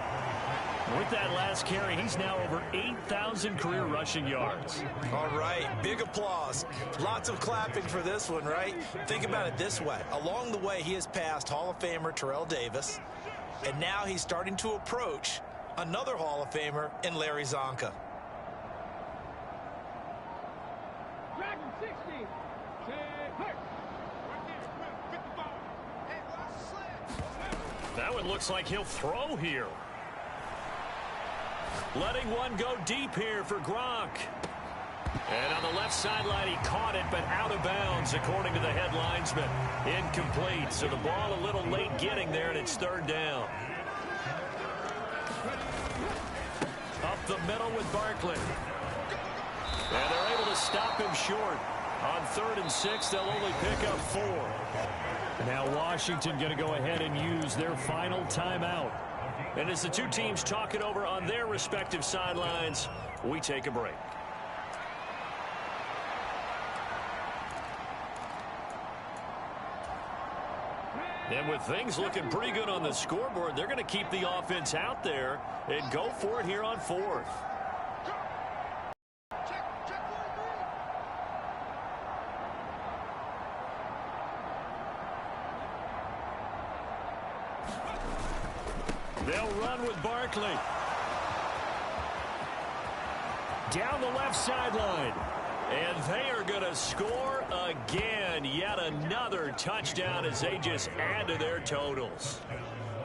With that last carry, he's now over 8,000 career rushing yards. All right, big applause. Lots of clapping for this one, right? Think about it this way. Along the way, he has passed Hall of Famer Terrell Davis, and now he's starting to approach another Hall of Famer in Larry Zonka. Dragon 60. That one looks like he'll throw here. Letting one go deep here for Gronk. And on the left sideline, he caught it, but out of bounds, according to the head linesman. Incomplete, so the ball a little late getting there, and it's 3rd down. Up the middle with Barkley. And they're able to stop him short. On 3rd and 6, they'll only pick up 4. Now Washington going to go ahead and use their final timeout. And as the two teams talk it over on their respective sidelines, we take a break. And with things looking pretty good on the scoreboard, they're going to keep the offense out there and go for it here on 4th. They'll run with Barkley. Down the left sideline. And they are going to score again. Yet another touchdown as they just add to their totals.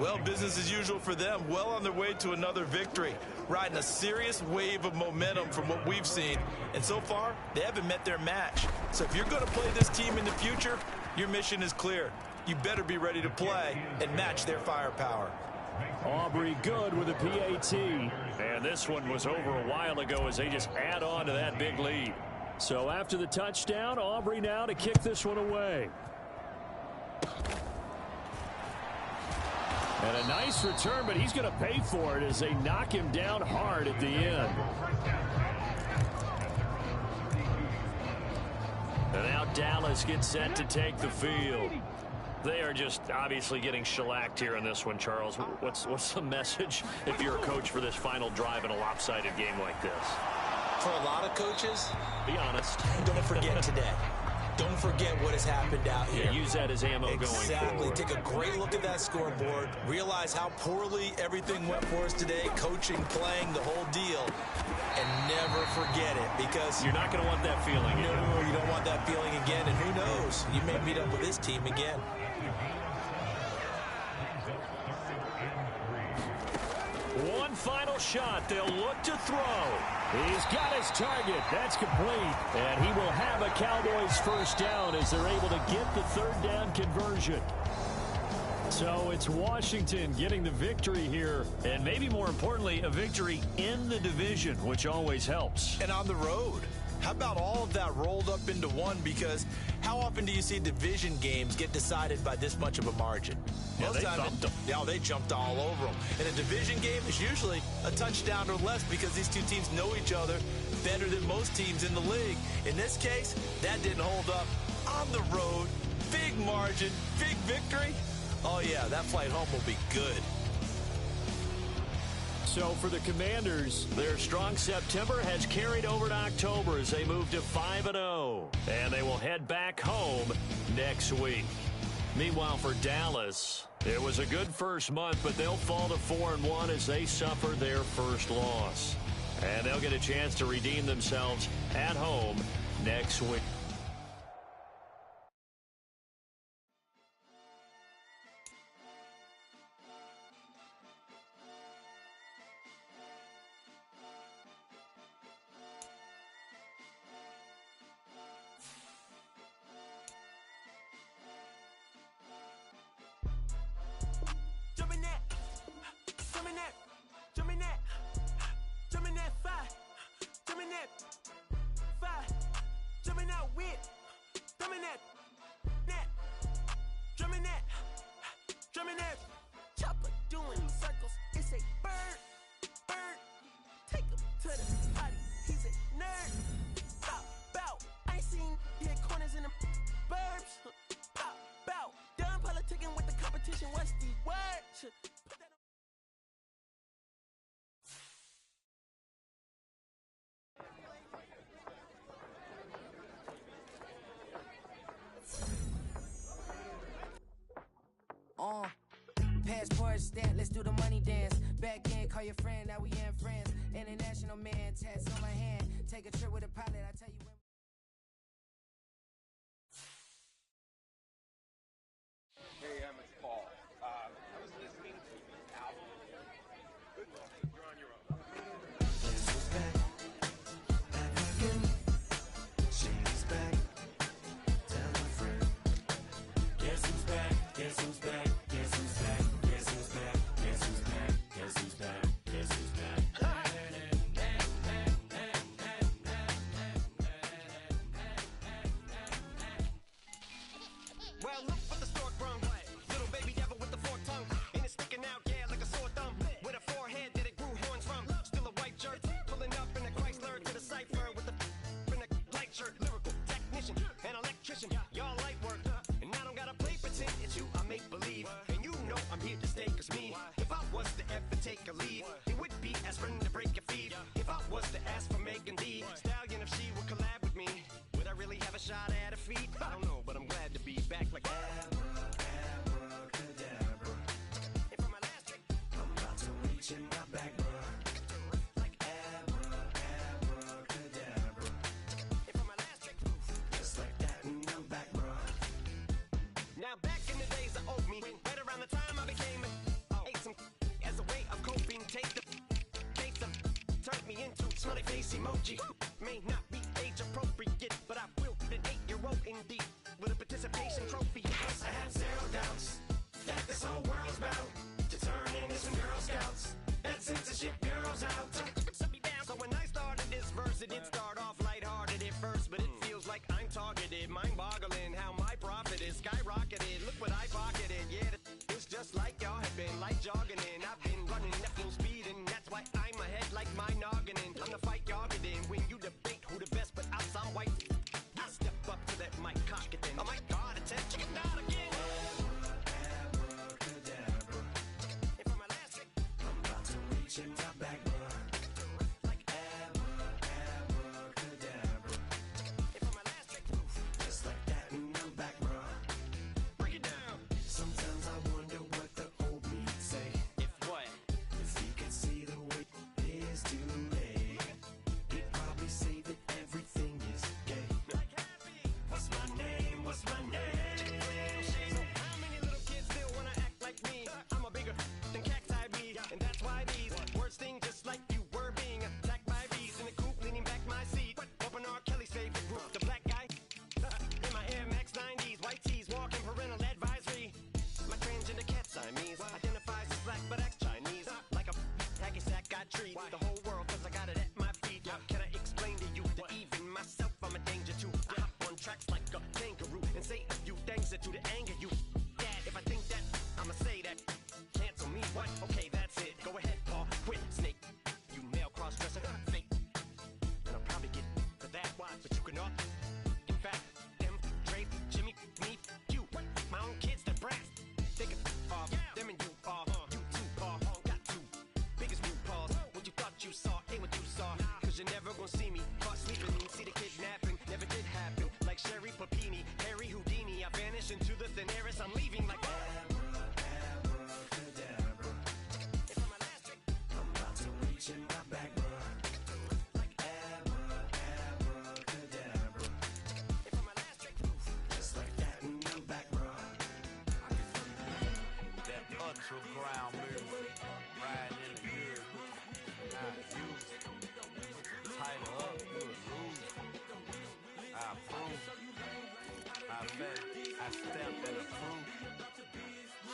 Well, business as usual for them. Well on their way to another victory. Riding a serious wave of momentum from what we've seen. And so far, they haven't met their match. So if you're going to play this team in the future, your mission is clear. You better be ready to play and match their firepower. Aubrey good with a PAT. And this one was over a while ago as they just add on to that big lead. So after the touchdown, Aubrey now to kick this one away. And a nice return, but he's going to pay for it as they knock him down hard at the end. And now Dalllllas gets set to take the field. They are just obviously getting shellacked here in this one, Charles. What's the message if you're a coach for this final drive in a lopsided game like this? For a lot of coaches, be honest. Don't forget today. Don't forget what has happened out here. Yeah, use that as ammo going Exactly. forward. Take a great look at that scoreboard. Realize how poorly everything went for us today. Coaching, playing, the whole deal. And never forget it, because you're not going to want that feeling. No, you don't want that feeling again. And who knows? You may meet up with this team again. One final shot. They'll look to throw. He's got his target. That's complete. And he will have a Cowboys first down as they're able to get the 3rd down conversion. So it's Washington getting the victory here. And maybe more importantly, a victory in the division, which always helps. And on the road. How about all of that rolled up into one? Because how often do you see division games get decided by this much of a margin? Yeah, they thumped them. Yeah, they jumped all over them. In a division game, it's usually a touchdown or less because these two teams know each other better than most teams in the league. In this case, that didn't hold up. On the road, big margin, big victory. Oh, yeah, that flight home will be good. So for the Commanders, their strong September has carried over to October as they move to 5-0. And they will head back home next week. Meanwhile, for Dallas, it was a good first month, but they'll fall to 4-1 as they suffer their first loss. And they'll get a chance to redeem themselves at home next week. Chopper doing circles, it's a bird. Take him to the potty, he's a nerd. Pop, bout, I ain't seen hit corners in the burbs. Pop, bout, done politicking with the competition, what's the word? Put that on. Passport stamp, let's do the money dance. Back in, call your friend, now we in friends. International man, tats on my hand. Take a trip with a pilot, I tell you when. Hey, it's Paul. I was listening to this album. Good luck. You're on your own. Guess who's back? Back again. She's back. Tell a friend. Guess who's back? Guess who's back? Guess who's back? Guess who's back? Guess who's back? Guess who's back? Guess who's back? Well, look for the stork brung. Little baby devil with the forked tongue. And it's sticking out, yeah, like a sore thumb. With a forehead that it grew horns from. Still a white shirt. Pulling up in a Chrysler to the cipher with the in a light shirt. Lyrical technician and electrician. Y'all light work. And I don't gotta play pretend. It's you I make believe. And you know I'm here to stay, cause me. If I was to ever take a leave, it would be aspirin to break your feet. If I was to ask for Megan D Stallion, if she would collab with me, would I really have a shot at her feet? I don't know, but I'm glad to be back like abracadabra. And for my last trick, I'm about to reach in my back, bruh. Like abracadabra. And for my last trick, just like that, and I'm back, bruh. Now back in the days of old me, right around the time I became ate some as a way of coping. Take the taste of turned me into smiley face emoji. May not be age appropriate, but I will be an 8-year-old indeed with a participation trophy. Plus I have zero doubts that this whole world's bound to turn into some Girl Scouts. That censorship bureau's out. So when I started this verse, it did start off lighthearted at first, but it feels like I'm targeted. Mind-boggling how my profit is skyrocketed. Look what I pocketed. Yeah, it's just like y'all have been like jogging in. I've been running at full speed, and that's why I'm ahead like my noggin. I'm the fight y'all get in when you debate who the best, but I sound white. I step up to that mic, cock it then. Oh my God, it's a chicken out again. natural ground music. Riding in the good. Not used. Tighten up, you would lose. I approve. I bet I stepped in the proof.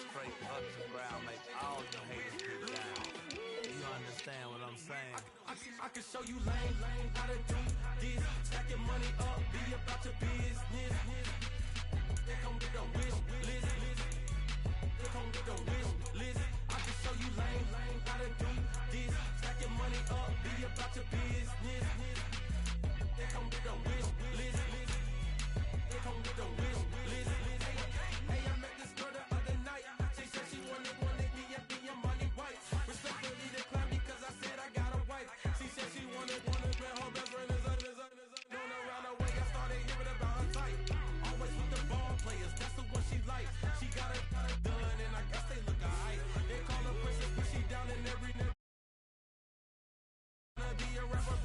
Straight up to ground, make all you haters get down. You understand what I'm saying? I can show you lame how to do this. Stack your money up, be about your business. They come with a wish list. They come with a wish list. I can show you lame how to do this. Stack your money up, be about your business. They come with a wish list. They come with a wish list. Hey, I met this girl the other night. She said she wanted me and be a money wife. Respectfully declined because I said I got a wife. She said she wanted her best friend is known around the way. I started hearing about her type. Always with the ball players, that's the one she likes. She got it done, and I guess they look alright. They call her princess, but she down in every be a rapper.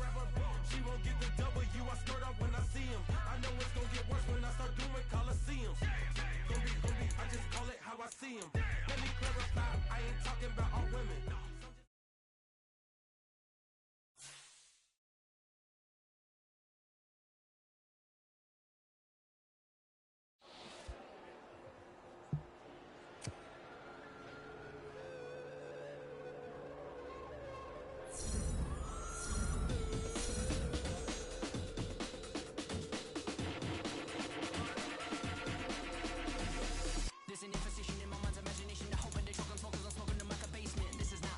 She won't get the W. I skirt up when I see him. I know it's gonna get worse when I start doing Coliseums. Gonna be, I just call it how I see him. Let me clarify, I ain't talking about all women. There's an imposition in my mind's imagination. The hope of the choke, I'm smoking them like a basement. This is not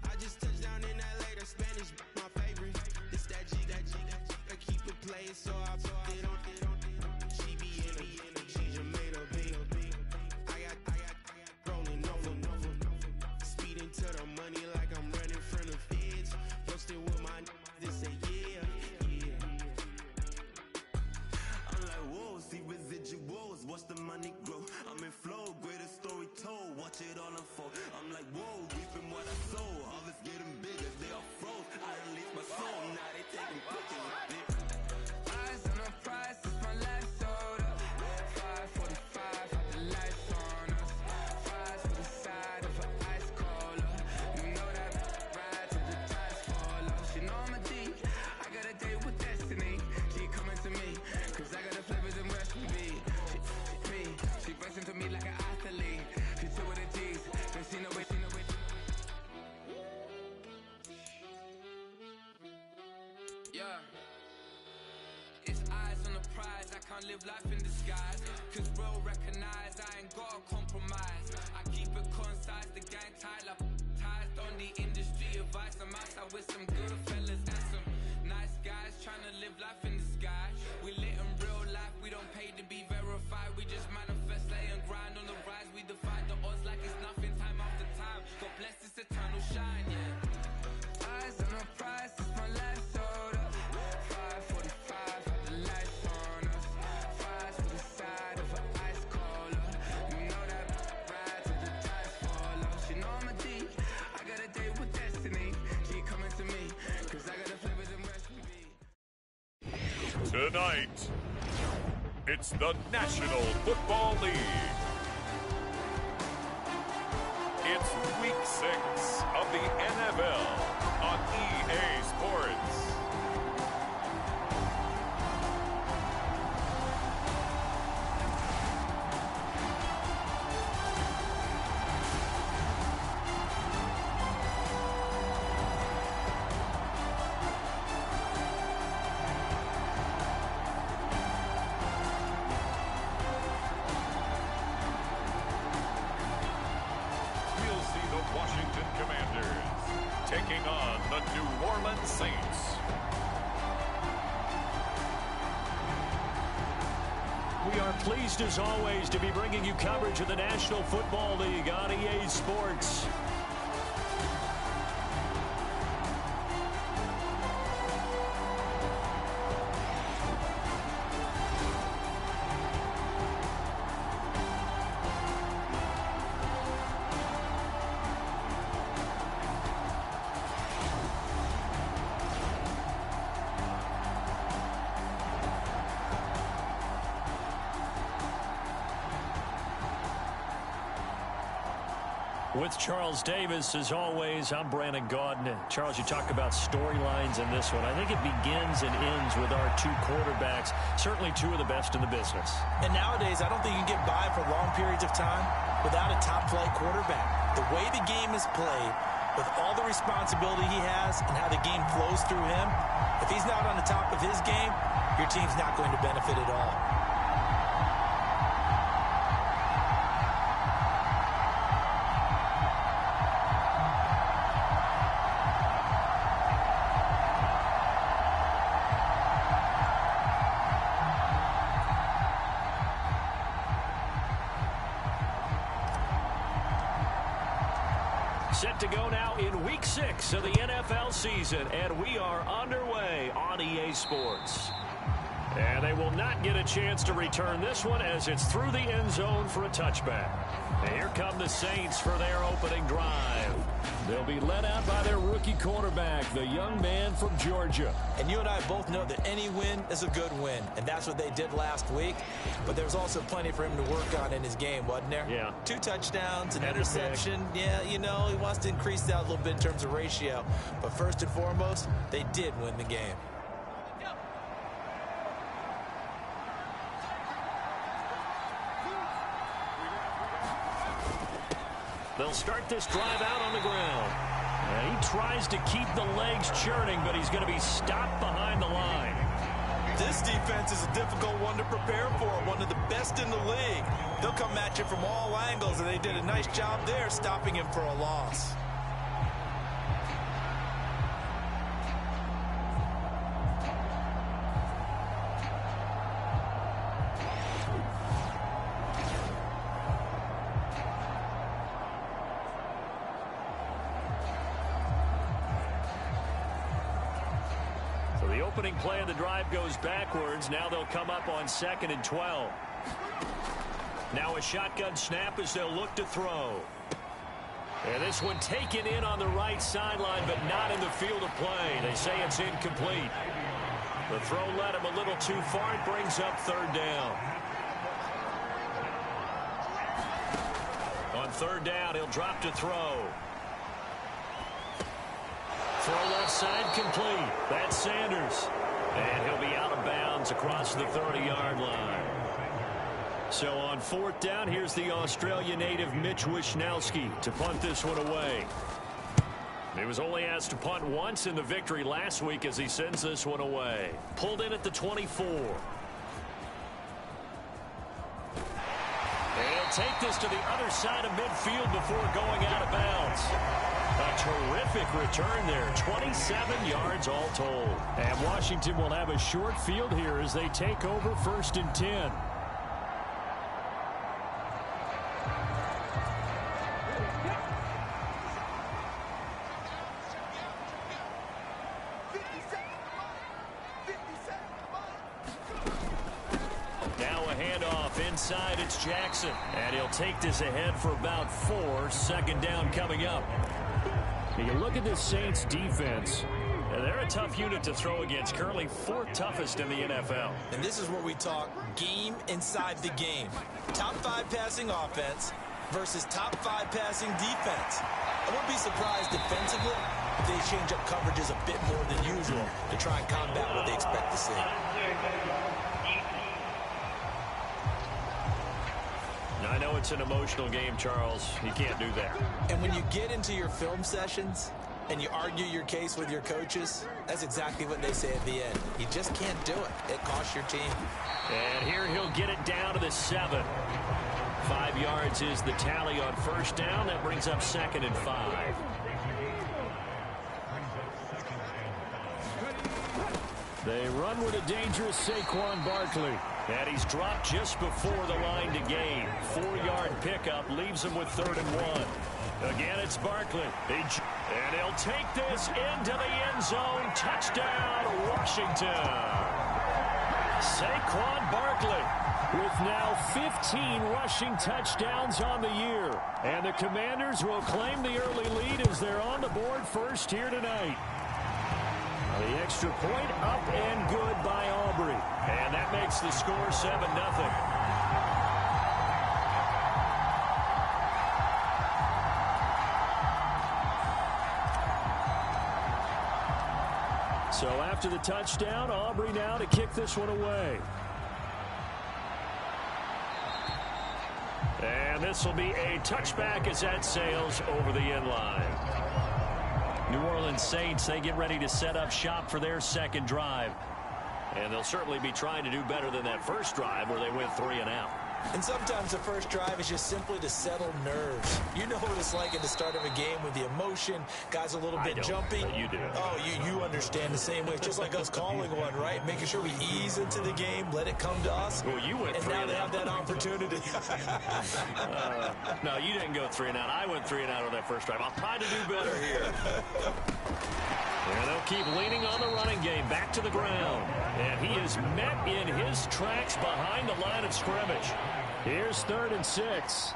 I just touched down in LA, the Spanish, my favorite. This that G, I keep it playing, so I put it on. She be in the she just made a beat. I got rolling over. Speeding to the money like I'm running from the feds. Posted with my they say yeah. I'm like, whoa, see residuals, watch the money grow. I'm in flow, greatest story told, watch it all unfold. I'm like, whoa, reaping what I sow, harvest getting bigger, they are froze. I release my soul, now they taking pictures of it. Eyes on the prize, it's my last soda. 5:45, the lights on us. Fries for the side of an ice cola. You know that ride till the tires fall off. She know I'm a D, I got a date with destiny. She coming to me, cause I got the flavors and recipe. She pressing to me like an athlete. She took with the G's, then she know it. Yeah. It's eyes on the prize, I can't live life in disguise. Cause bro recognize I ain't gotta compromise. I keep it concise, the gang tight like ties. On the industry advice, I'm outside with some good fellas and some nice guys trying to live life in the sky. We lit in real life, we don't pay to be verified. We just manifest, lay and grind on the rise. We defy the odds like it's nothing, time after time. God bless this eternal shine, yeah. Eyes on the prize, it's my last soda. 5:45, the lights on us. Fries for the side of an ice cola. You know that ride till the tires fall off. She know I'm a D, I got a date with destiny. She coming to me, cause I got the flavors and recipe. Tonight, it's the National Football League. It's Week 6 of the NFL on EA Sports. Washington Commanders taking on the New Orleans Saints. We are pleased as always to be bringing you coverage of the National Football League on EA Sports. With Charles Davis, as always, I'm Brandon Gaudin. Charles, you talk about storylines in this one. I think it begins and ends with our two quarterbacks, certainly two of the best in the business. And nowadays, I don't think you can get by for long periods of time without a top-flight quarterback. The way the game is played, with all the responsibility he has and how the game flows through him, if he's not on the top of his game, your team's not going to benefit at all. Set to go now in Week 6 of the NFL season, and we are underway on EA Sports. And they will not get a chance to return this one as it's through the end zone for a touchback. And here come the Saints for their opening drive. They'll be led out by their rookie quarterback, the young man from Georgia. And you and I both know that any win is a good win, and that's what they did last week. But there was also plenty for him to work on in his game, wasn't there? Yeah. 2 touchdowns, an interception. Yeah, you know, he wants to increase that a little bit in terms of ratio. But first and foremost, they did win the game. They'll start this drive out on the ground. And he tries to keep the legs churning, but he's going to be stopped behind the line. This defense is a difficult one to prepare for, one of the best in the league. They'll come at you from all angles, and they did a nice job there stopping him for a loss. The opening play of the drive goes backwards. Now they'll come up on 2nd and 12. Now a shotgun snap as they'll look to throw. And this one taken in on the right sideline, but not in the field of play. They say it's incomplete. The throw led him a little too far. It brings up 3rd down. On 3rd down, he'll drop to throw. Throw left side complete. That's Sanders. And he'll be out of bounds across the 30-yard line. So on 4th down, here's the Australia native Mitch Wishnowsky to punt this one away. He was only asked to punt once in the victory last week as he sends this one away. Pulled in at the 24. And he'll take this to the other side of midfield before going out of bounds. A terrific return there. 27 yards all told. And Washington will have a short field here as they take over 1st and 10. Now a handoff inside. It's Jackson. And he'll take this ahead for about 4. 2nd down coming up. You look at this Saints defense. They're a tough unit to throw against. Currently 4th toughest in the NFL. And this is where we talk game inside the game. Top 5 passing offense versus top 5 passing defense. I wouldn't be surprised defensively if they change up coverages a bit more than usual to try and combat what they expect to see. I know it's an emotional game, Charles. You can't do that. And when you get into your film sessions and you argue your case with your coaches, that's exactly what they say at the end. You just can't do it. It costs your team. And here he'll get it down to the 7. 5 yards is the tally on 1st down. That brings up 2nd and 5. They run with a dangerous Saquon Barkley. And he's dropped just before the line to gain. 4-yard pickup leaves him with 3rd and 1. Again, it's Barkley. And he'll take this into the end zone. Touchdown, Washington. Saquon Barkley with now 15 rushing touchdowns on the year. And the Commanders will claim the early lead as they're on the board first here tonight. The extra point up and good by Aubrey. And that makes the score 7-0. So after the touchdown, Aubrey now to kick this one away. And this will be a touchback as that sails over the end line. New Orleans Saints, they get ready to set up shop for their 2nd drive. And they'll certainly be trying to do better than that first drive where they went 3 and out. And sometimes the first drive is just simply to settle nerves. You know what it's like at the start of a game with the emotion, guys a little bit jumpy. You do. Oh, you understand the same way. It's just like us calling one, right? Making sure we ease into the game, let it come to us. Well, you went 3 and out. And now they have that opportunity. No, you didn't go 3 and out. I went 3 and out on that first drive. I'll try to do better here. And they'll keep leaning on the running game. Back to the ground. And he is met in his tracks behind the line of scrimmage. Here's 3rd and 6.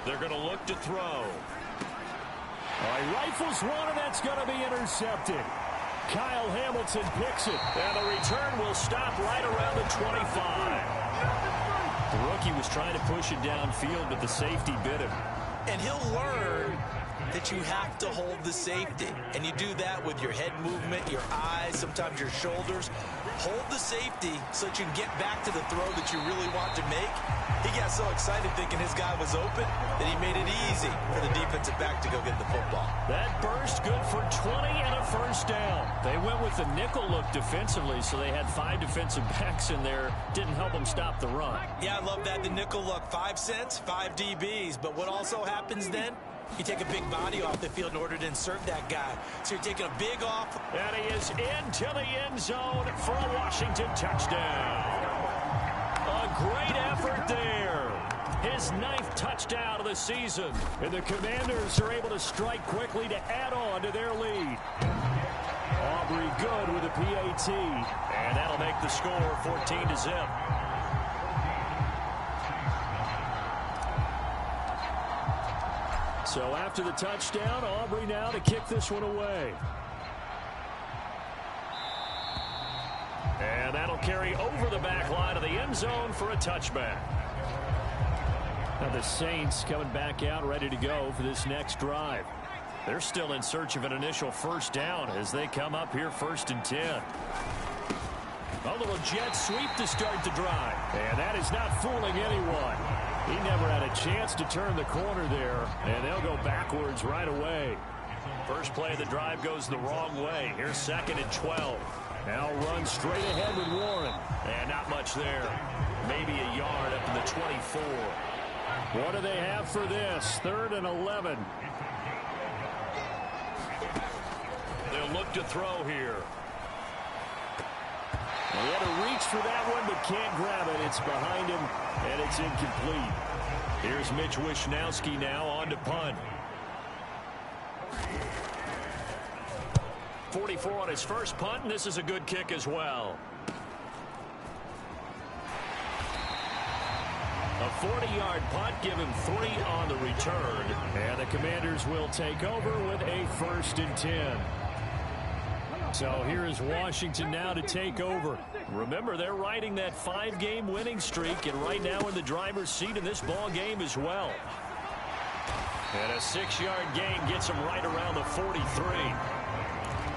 They're going to look to throw. He rifles one, and that's going to be intercepted. Kyle Hamilton picks it. And the return will stop right around the 25. The rookie was trying to push it downfield, but the safety bit him. And he'll learn that you have to hold the safety. And you do that with your head movement, your eyes, sometimes your shoulders. hold the safety so that you can get back to the throw that you really want to make. He got so excited thinking his guy was open that he made it easy for the defensive back to go get the football. That burst good for 20 and a first down. They went with the nickel look defensively, so they had 5 defensive backs in there. Didn't help them stop the run. Yeah, I love that. The nickel look, 5 cents, 5 DBs. But what also happens then? You take a big body off the field in order to insert that guy. So you're taking a big off. And he is into the end zone for a Washington touchdown. A great effort there. His 9th touchdown of the season. And the Commanders are able to strike quickly to add on to their lead. Aubrey good with a PAT. And that'll make the score 14-0. So after the touchdown, Aubrey now to kick this one away. And that'll carry over the back line of the end zone for a touchback. Now the Saints coming back out ready to go for this next drive. They're still in search of an initial first down as they come up here 1st and 10. A little jet sweep to start the drive. And that is not fooling anyone. He never had a chance to turn the corner there, and they'll go backwards right away. First play of the drive goes the wrong way. Here's 2nd and 12. Now run straight ahead with Warren. And not much there. Maybe a yard up to the 24. What do they have for this? 3rd and 11. They'll look to throw here. He had to reach for that one, but can't grab it. It's behind him, and it's incomplete. Here's Mitch Wishnowsky now on to punt. 44 on his first punt, and this is a good kick as well. A 40-yard punt, give him 3 on the return. And the Commanders will take over with a 1st and 10. So here is Washington now to take over. Remember, they're riding that 5-game winning streak, and right now in the driver's seat in this ball game as well. And a 6-yard gain gets them right around the 43.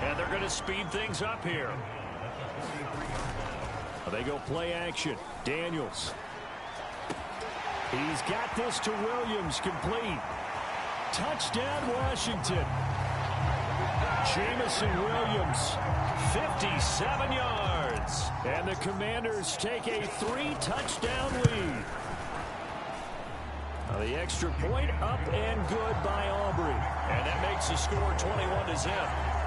And they're going to speed things up here. They go play action. Daniels. He's got this to Williams, complete. Touchdown, Washington. Jamison Williams, 57 yards. And the Commanders take a 3-touchdown lead. Now the extra point up and good by Aubrey. And that makes the score 21-0.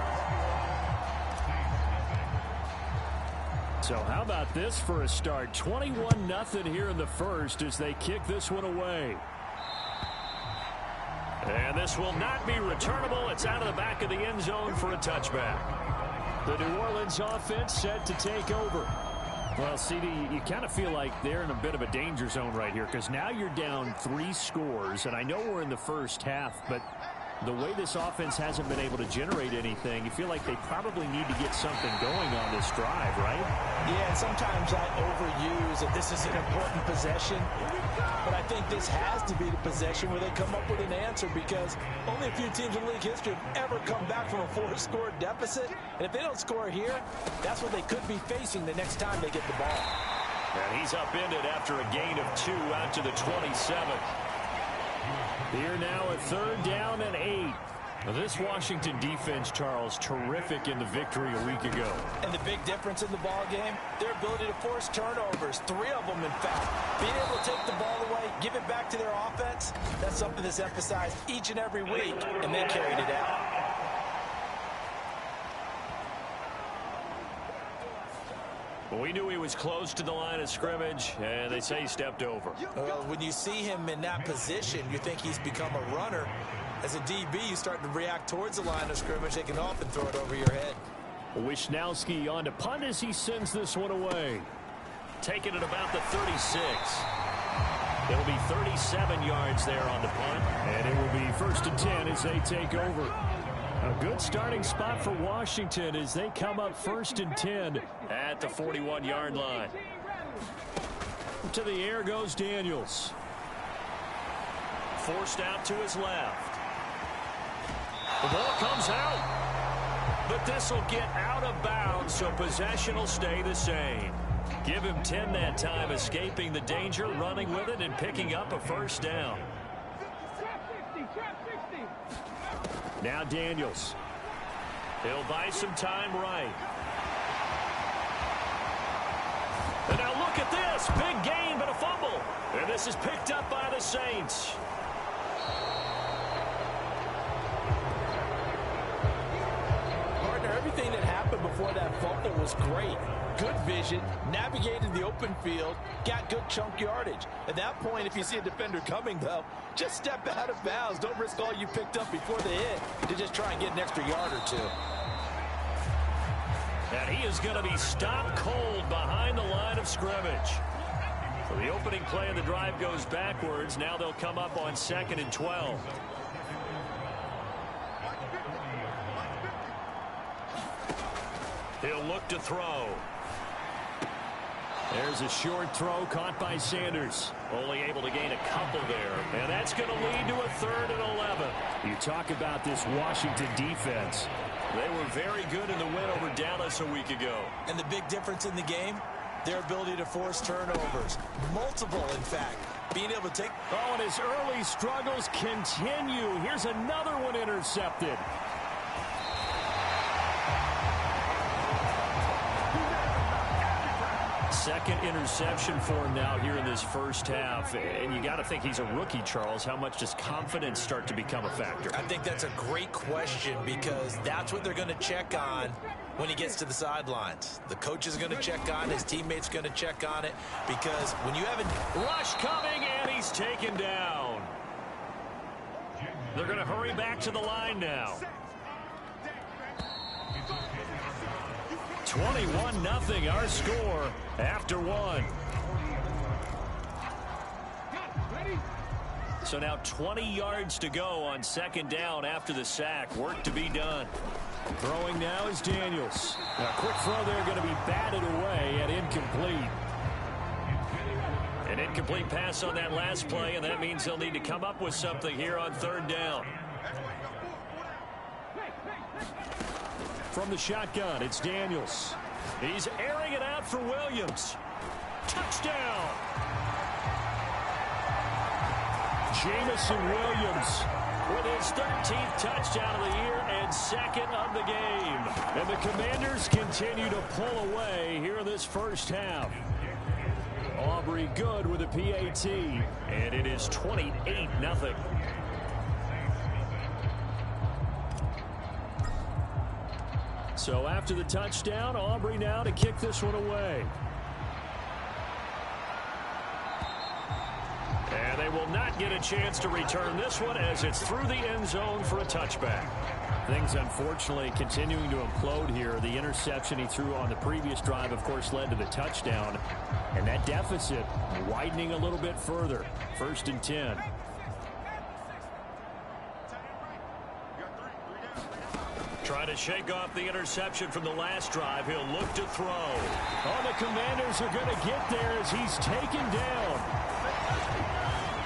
So how about this for a start? 21-0 here in the first as they kick this one away. And this will not be returnable. It's out of the back of the end zone for a touchback. The New Orleans offense set to take over. Well, CD, you kind of feel like they're in a bit of a danger zone right here because now you're down 3 scores, and I know we're in the first half, but the way this offense hasn't been able to generate anything, you feel like they probably need to get something going on this drive, right? Yeah, and sometimes I overuse that this is an important possession, but I think this has to be the possession where they come up with an answer because only a few teams in league history have ever come back from a 4-score deficit, and if they don't score here, that's what they could be facing the next time they get the ball. And he's upended after a gain of 2 out to the 27. Here now a 3rd down and 8. Now this Washington defense, Charles, terrific in the victory a week ago. And the big difference in the ball game, their ability to force turnovers, 3 of them in fact. Being able to take the ball away, give it back to their offense, that's something that's emphasized each and every week, and they carried it out. We knew he was close to the line of scrimmage, and they say he stepped over. Well, when you see him in that position, you think he's become a runner. As a DB, you start to react towards the line of scrimmage. They can often throw it over your head. Wishnowsky on to punt as he sends this one away. Taking it about the 36. It'll be 37 yards there on the punt, and it will be 1st and 10 as they take over. A good starting spot for Washington as they come up 1st and 10 at the 41-yard line. To the air goes Daniels. Forced out to his left. The ball comes out. but this will get out of bounds, so possession will stay the same. Give him 10 that time, escaping the danger, running with it, and picking up a first down. Now Daniels. He'll buy some time right. And now look at this. Big gain, but a fumble. And this is picked up by the Saints. Partner, everything that happened before that fumble was great. Good vision, navigated the open field, got good chunk yardage. At that point, if you see a defender coming, though, just step out of bounds. Don't risk all you picked up before the hit to just try and get an extra yard or two. And he is going to be stopped cold behind the line of scrimmage. So the opening play of the drive goes backwards. Now they'll come up on 2nd and 12. He'll look to throw. There's a short throw caught by Sanders. Only able to gain a couple there. And that's going to lead to a 3rd and 11. You talk about this Washington defense. They were very good in the win over Dallas a week ago. And the big difference in the game, their ability to force turnovers. Multiple, in fact. Being able to take... Oh, and his early struggles continue. Here's another one intercepted. Second interception for him now here in this first half. And you got to think he's a rookie, Charles. How much does confidence start to become a factor? I think that's a great question because that's what they're going to check on when he gets to the sidelines. The coach is going to check on, his teammates going to check on it, because when you have a rush coming and he's taken down. They're going to hurry back to the line now. 21-0 our score after one. So now 20 yards to go on 2nd down after the sack. Work to be done. Throwing now is Daniels. A quick throw there going to be batted away and incomplete. An incomplete pass on that last play, and that means they'll need to come up with something here on 3rd down. From the shotgun, it's Daniels. He's airing it out for Williams. Touchdown! Jamison Williams with his 13th touchdown of the year and 2nd of the game. And the Commanders continue to pull away here in this first half. Aubrey good with a PAT. And it is 28-0. So after the touchdown, Aubrey now to kick this one away. And they will not get a chance to return this one as it's through the end zone for a touchback. Things, unfortunately, continuing to implode here. The interception he threw on the previous drive, of course, led to the touchdown. And that deficit widening a little bit further. 1st and 10. Trying to shake off the interception from the last drive. He'll look to throw. Oh, the Commanders are going to get there as he's taken down.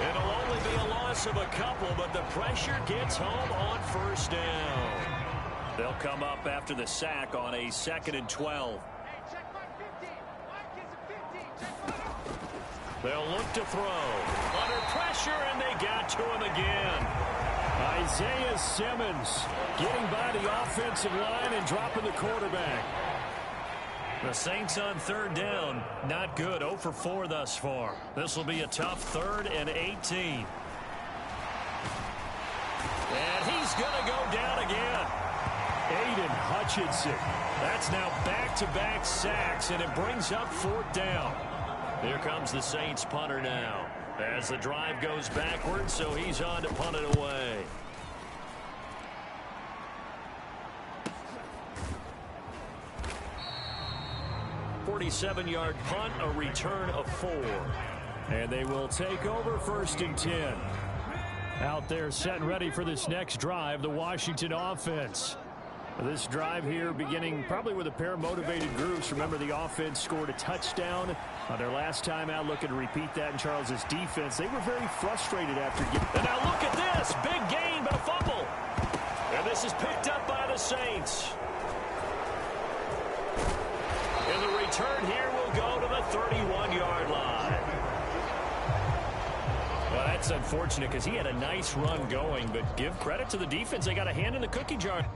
It'll only be a loss of a couple, but the pressure gets home on 1st down. They'll come up after the sack on a 2nd and 12. They'll look to throw. Under pressure, and they got to him again. Isaiah Simmons getting by the offensive line and dropping the quarterback. The Saints on 3rd down. Not good. 0 for 4 thus far. This will be a tough 3rd and 18. And he's going to go down again. Aiden Hutchinson. That's now back-to-back sacks, and it brings up 4th down. Here comes the Saints punter now as the drive goes backwards, so he's on to punt it away. .47-yard punt, a return of 4. And they will take over 1st and 10. Out there set and ready for this next drive, the Washington offense. This drive here beginning probably with a pair of motivated groups. Remember, the offense scored a touchdown on their last time out. Looking to repeat that in Charles's defense. They were very frustrated after getting... And now look at this. Big gain, but a fumble. And this is picked up by the Saints. And the return here will go to the 31-yard line. Well, that's unfortunate because he had a nice run going, but give credit to the defense. They got a hand in the cookie jar.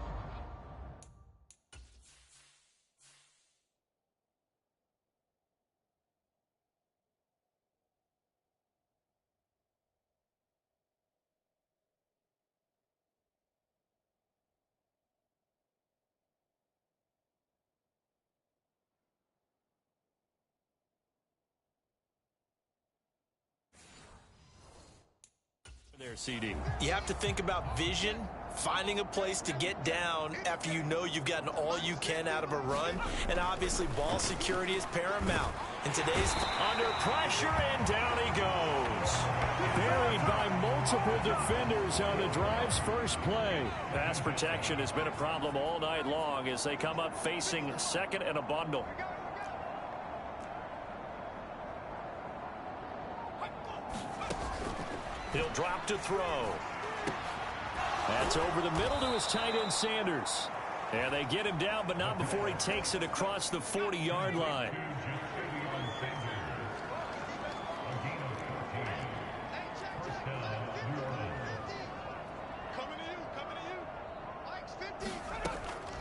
There, CD. You have to think about vision, finding a place to get down after you know you've gotten all you can out of a run, and obviously ball security is paramount. In today's under pressure, and down he goes. Buried by multiple defenders on the drive's first play. Pass protection has been a problem all night long as they come up facing second and a bundle. He'll drop to throw. That's over the middle to his tight end, Sanders. And they get him down, but not before he takes it across the 40-yard line.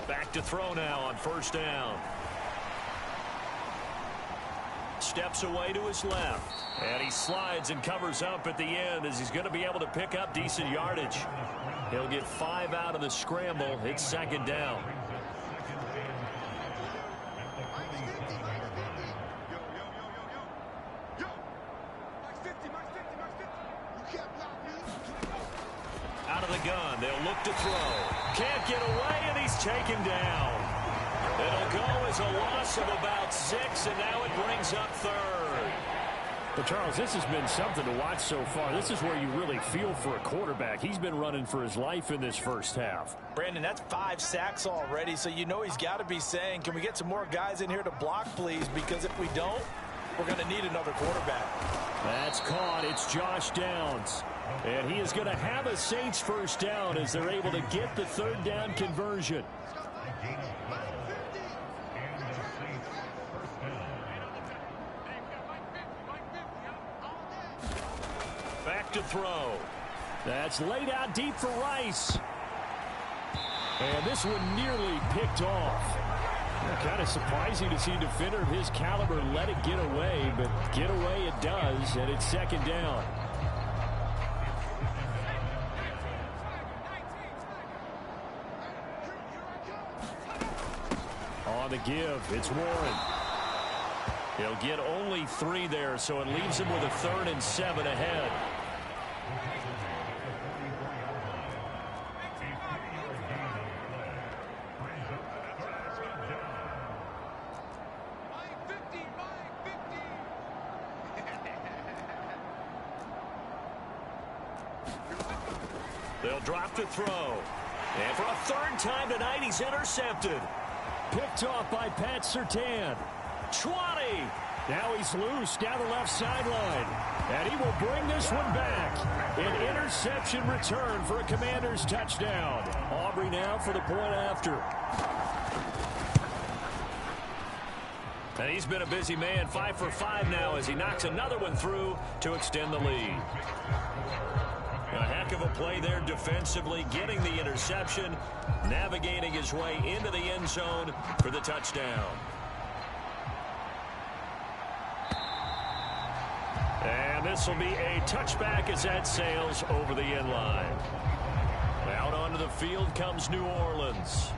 Back to throw now on first down. Steps away to his left. And he slides and covers up at the end as he's going to be able to pick up decent yardage. He'll get 5 out of the scramble. It's second down. Out of the gun. They'll look to throw. Can't get away, and he's taken down. It'll go as a loss of about 6, and now it brings up third. But, Charles, this has been something to watch so far. This is where you really feel for a quarterback. He's been running for his life in this first half. Brandon, that's 5 sacks already, so you know he's got to be saying, can we get some more guys in here to block, please? Because if we don't, we're going to need another quarterback. That's caught. It's Josh Downs. And he is going to have a Saints first down as they're able to get the third down conversion. Back to throw. That's laid out deep for Rice. And this one nearly picked off. Kind of surprising to see a defender of his caliber let it get away, but get away it does, and it's second down. On the give, it's Warren. He'll get only 3 there, so it leaves him with a 3rd and 7 ahead. They'll drop to throw. And for a 3rd time tonight, he's intercepted. Picked off by Pat Surtain. 20. Now he's loose down the left sideline. And he will bring this one back. An interception return for a Commanders touchdown. Aubrey now for the point after. And he's been a busy man, 5 for 5 now as he knocks another one through to extend the lead. A heck of a play there defensively, getting the interception, navigating his way into the end zone for the touchdown. And this will be a touchback as that sails over the end line. Out onto the field comes New Orleans.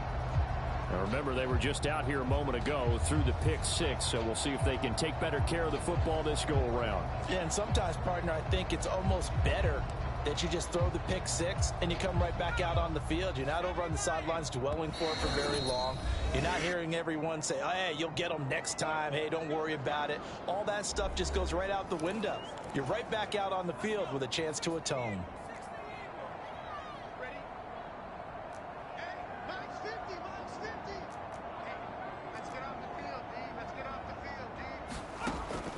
Now remember, they were just out here a moment ago through the pick 6, so we'll see if they can take better care of the football this go-around. Yeah, and sometimes, partner, I think it's almost better that you just throw the pick 6 and you come right back out on the field. You're not over on the sidelines dwelling for it for very long. You're not hearing everyone say, oh, hey, you'll get them next time. Hey, don't worry about it. All that stuff just goes right out the window. You're right back out on the field with a chance to atone.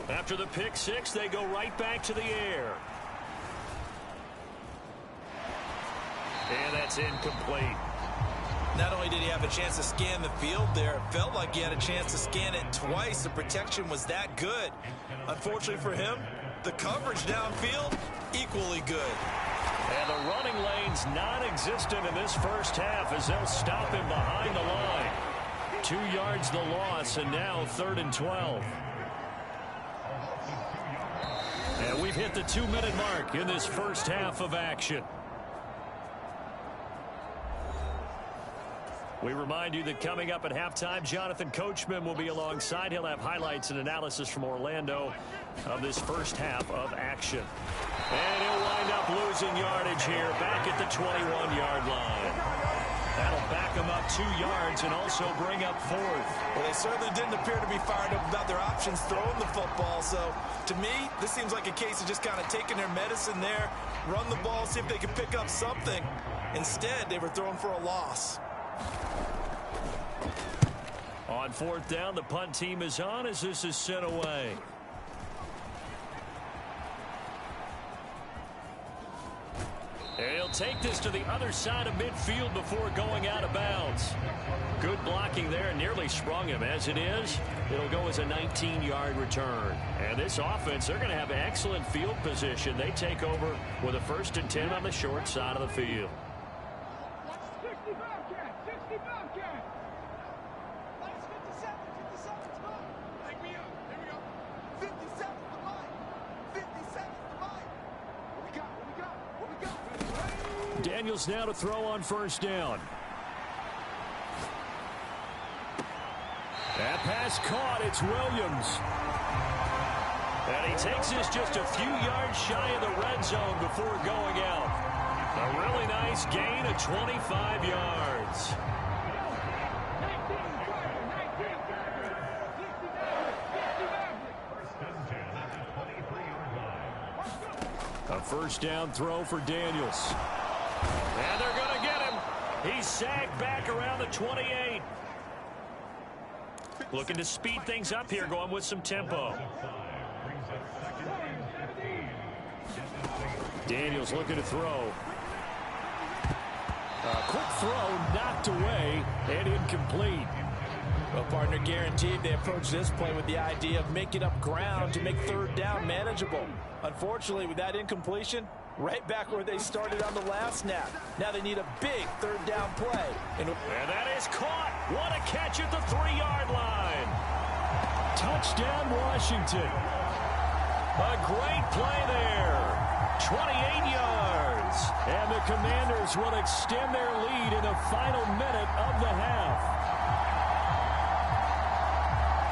After the pick 6, they go right back to the air. And that's incomplete. Not only did he have a chance to scan the field there, it felt like he had a chance to scan it twice. The protection was that good. Unfortunately for him, the coverage downfield, equally good. And the running lane's non-existent in this first half as they'll stop him behind the line. 2 yards the loss, and now 3rd and 12. And we've hit the 2-minute mark in this first half of action. We remind you that coming up at halftime, Jonathan Coachman will be alongside. He'll have highlights and analysis from Orlando of this first half of action. And he'll wind up losing yardage here back at the 21-yard line. That'll back him up 2 yards and also bring up 4th. Well, they certainly didn't appear to be fired up about their options throwing the football. So, to me, this seems like a case of just kind of taking their medicine there, run the ball, see if they can pick up something. Instead, they were throwing for a loss. On 4th down, the punt team is on as this is sent away. And he'll take this to the other side of midfield before going out of bounds. Good blocking there, nearly sprung him. As it is, it'll go as a 19-yard return. And this offense, they're going to have excellent field position. They take over with a 1st and 10 on the short side of the field. 65 cat, 65 cat. 57 to mine. Take me up. Here we go. 57 to mine. 57 to mine. What we got? Daniels now to throw on 1st down. That pass caught. It's Williams. And he takes this just a few yards shy of the red zone before going out. A really nice gain of 25 yards. A 1st down throw for Daniels. And they're going to get him. He's sagged back around the 28. Looking to speed things up here, going with some tempo. Daniels looking to throw. A quick throw knocked away and incomplete. Well, partner, guaranteed they approach this play with the idea of making up ground to make 3rd down manageable. Unfortunately, with that incompletion, right back where they started on the last snap. Now they need a big 3rd down play. And that is caught. What a catch at the 3-yard line. Touchdown, Washington. A great play there. 28 yards. And the Commanders will extend their lead in the final minute of the half.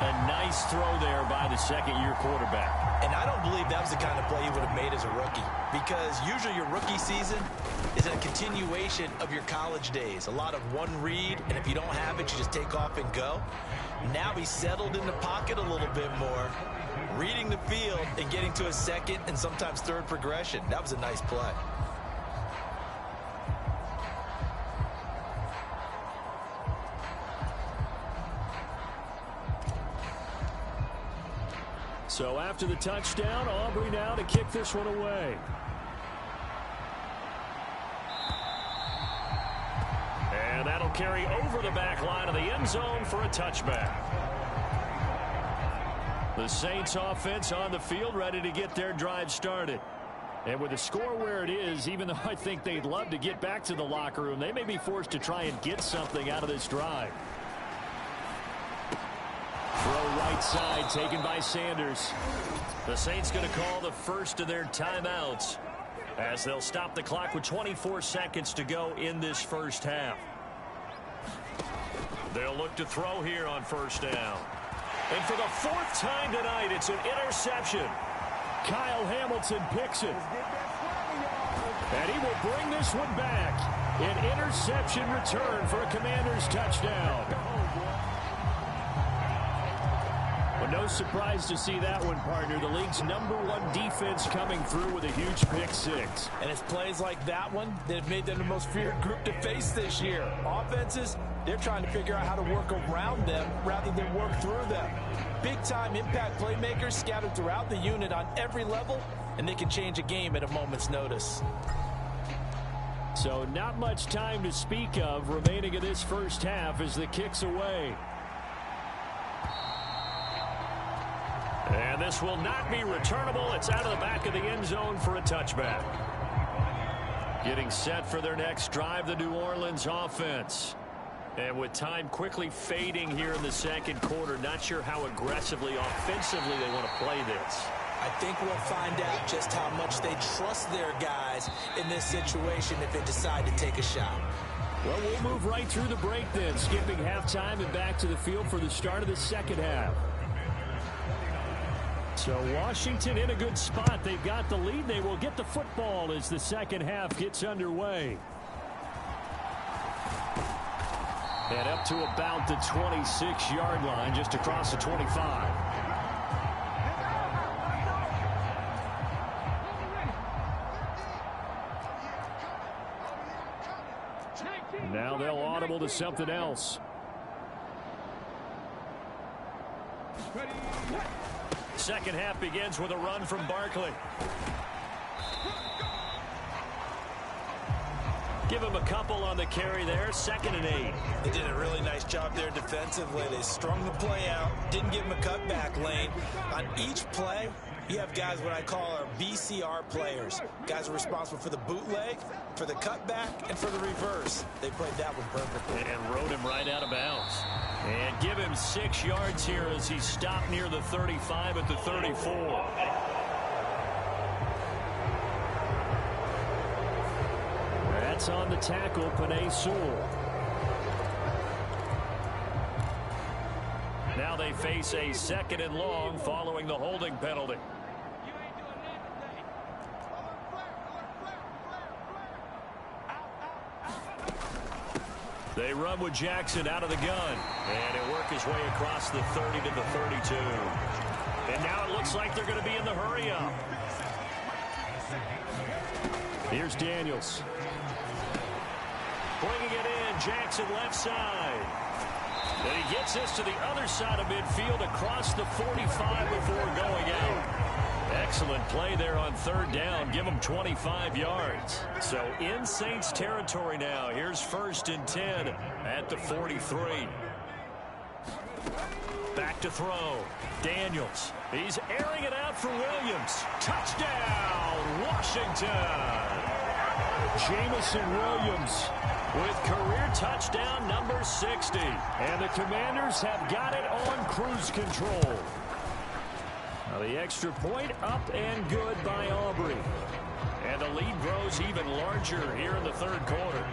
A nice throw there by the 2nd-year quarterback. And I don't believe that was the kind of play he would have made as a rookie, because usually your rookie season is a continuation of your college days. A lot of one read, and if you don't have it, you just take off and go. Now he's settled in the pocket a little bit more, reading the field and getting to a 2nd and sometimes 3rd progression. That was a nice play. So after the touchdown, Aubrey now to kick this one away. And that'll carry over the back line of the end zone for a touchback. The Saints offense on the field ready to get their drive started. And with the score where it is, even though I think they'd love to get back to the locker room, they may be forced to try and get something out of this drive. Throw right side taken by Sanders. The Saints going to call the first of their timeouts as they'll stop the clock with 24 seconds to go in this first half. They'll look to throw here on 1st down. And for the 4th time tonight, it's an interception. Kyle Hamilton picks it. And he will bring this one back. An interception return for a Commanders touchdown. Well, no surprise to see that one, partner. The league's #1 defense coming through with a huge pick-6. And it's plays like that one that have made them the most feared group to face this year. Offenses, they're trying to figure out how to work around them rather than work through them. Big-time impact playmakers scattered throughout the unit on every level, and they can change a game at a moment's notice. So not much time to speak of remaining in this first half as the kick's away. And this will not be returnable. It's out of the back of the end zone for a touchback. Getting set for their next drive, the New Orleans offense. And with time quickly fading here in the second quarter, not sure how aggressively, offensively they want to play this. I think we'll find out just how much they trust their guys in this situation if they decide to take a shot. Well, we'll move right through the break then, skipping halftime and back to the field for the start of the second half. So Washington in a good spot. They've got the lead. They will get the football as the second half gets underway. And up to about the 26-yard line, just across the 25. Now they'll audible to something else. Second half begins with a run from Barkley. Give him a couple on the carry there. 2nd and 8. They did a really nice job there defensively. They strung the play out, didn't give him a cutback lane. On each play, you have guys what I call our BCR players. Guys are responsible for the bootleg, for the cutback, and for the reverse. They played that one perfectly. And rode him right out of bounds. And give him 6 yards here as he stopped near the 35 at the 34. That's on the tackle, Penei Sewell. Now they face a 2nd and long following the holding penalty. They run with Jackson out of the gun. And he'll work his way across the 30 to the 32. And now it looks like they're going to be in the hurry up. Here's Daniels. Bringing it in, Jackson left side. And he gets this to the other side of midfield across the 45 before going out. Excellent play there on 3rd down. Give him 25 yards. So in Saints territory now. Here's 1st and 10 at the 43. Back to throw. Daniels. He's airing it out for Williams. Touchdown, Washington. Jamison Williams with career touchdown number 60. And the Commanders have got it on cruise control. Now the extra point up and good by Aubrey. And the lead grows even larger here in the 3rd quarter.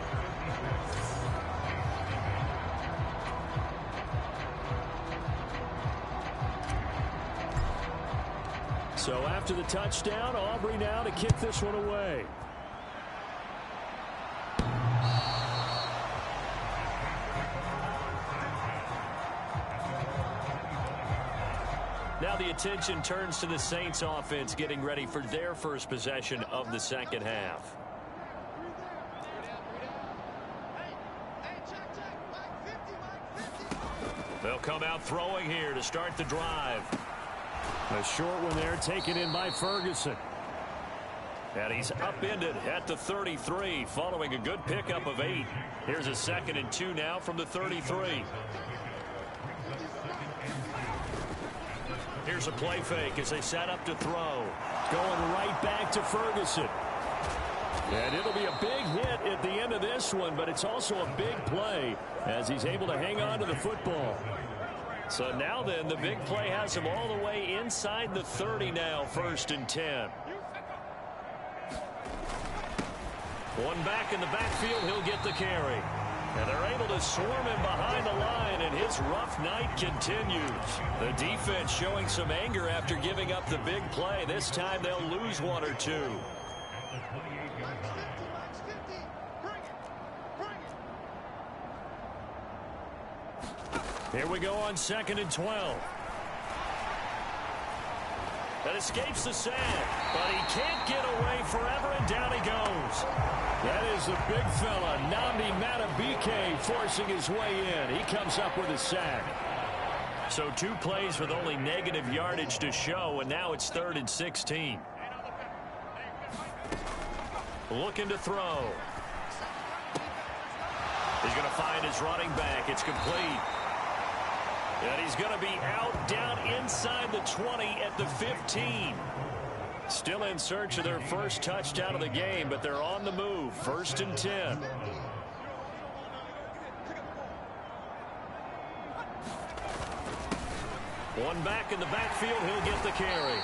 So after the touchdown, Aubrey now to kick this one away. Now the attention turns to the Saints offense getting ready for their first possession of the second half. They'll come out throwing here to start the drive. A short one there taken in by Ferguson. And he's upended at the 33 following a good pickup of 8. Here's a 2nd and 2 now from the 33. Here's a play fake as they set up to throw. Going right back to Ferguson. And it'll be a big hit at the end of this one, but it's also a big play as he's able to hang on to the football. So now then, the big play has him all the way inside the 30 now, 1st and 10. One back in the backfield, he'll get the carry. And they're able to swarm him behind the line, and his rough night continues. The defense showing some anger after giving up the big play. This time they'll lose 1 or 2. Here we go on 2nd and 12. That escapes the sack, but he can't get away forever, and down he goes. That is the big fella, Nnamdi Madubuike, forcing his way in. He comes up with a sack. So 2 plays with only negative yardage to show, and now it's 3rd and 16. Looking to throw. He's going to find his running back. It's complete. And he's going to be out down inside the 20 at the 15. Still in search of their first touchdown of the game, but they're on the move. 1st and 10. One back in the backfield. He'll get the carry.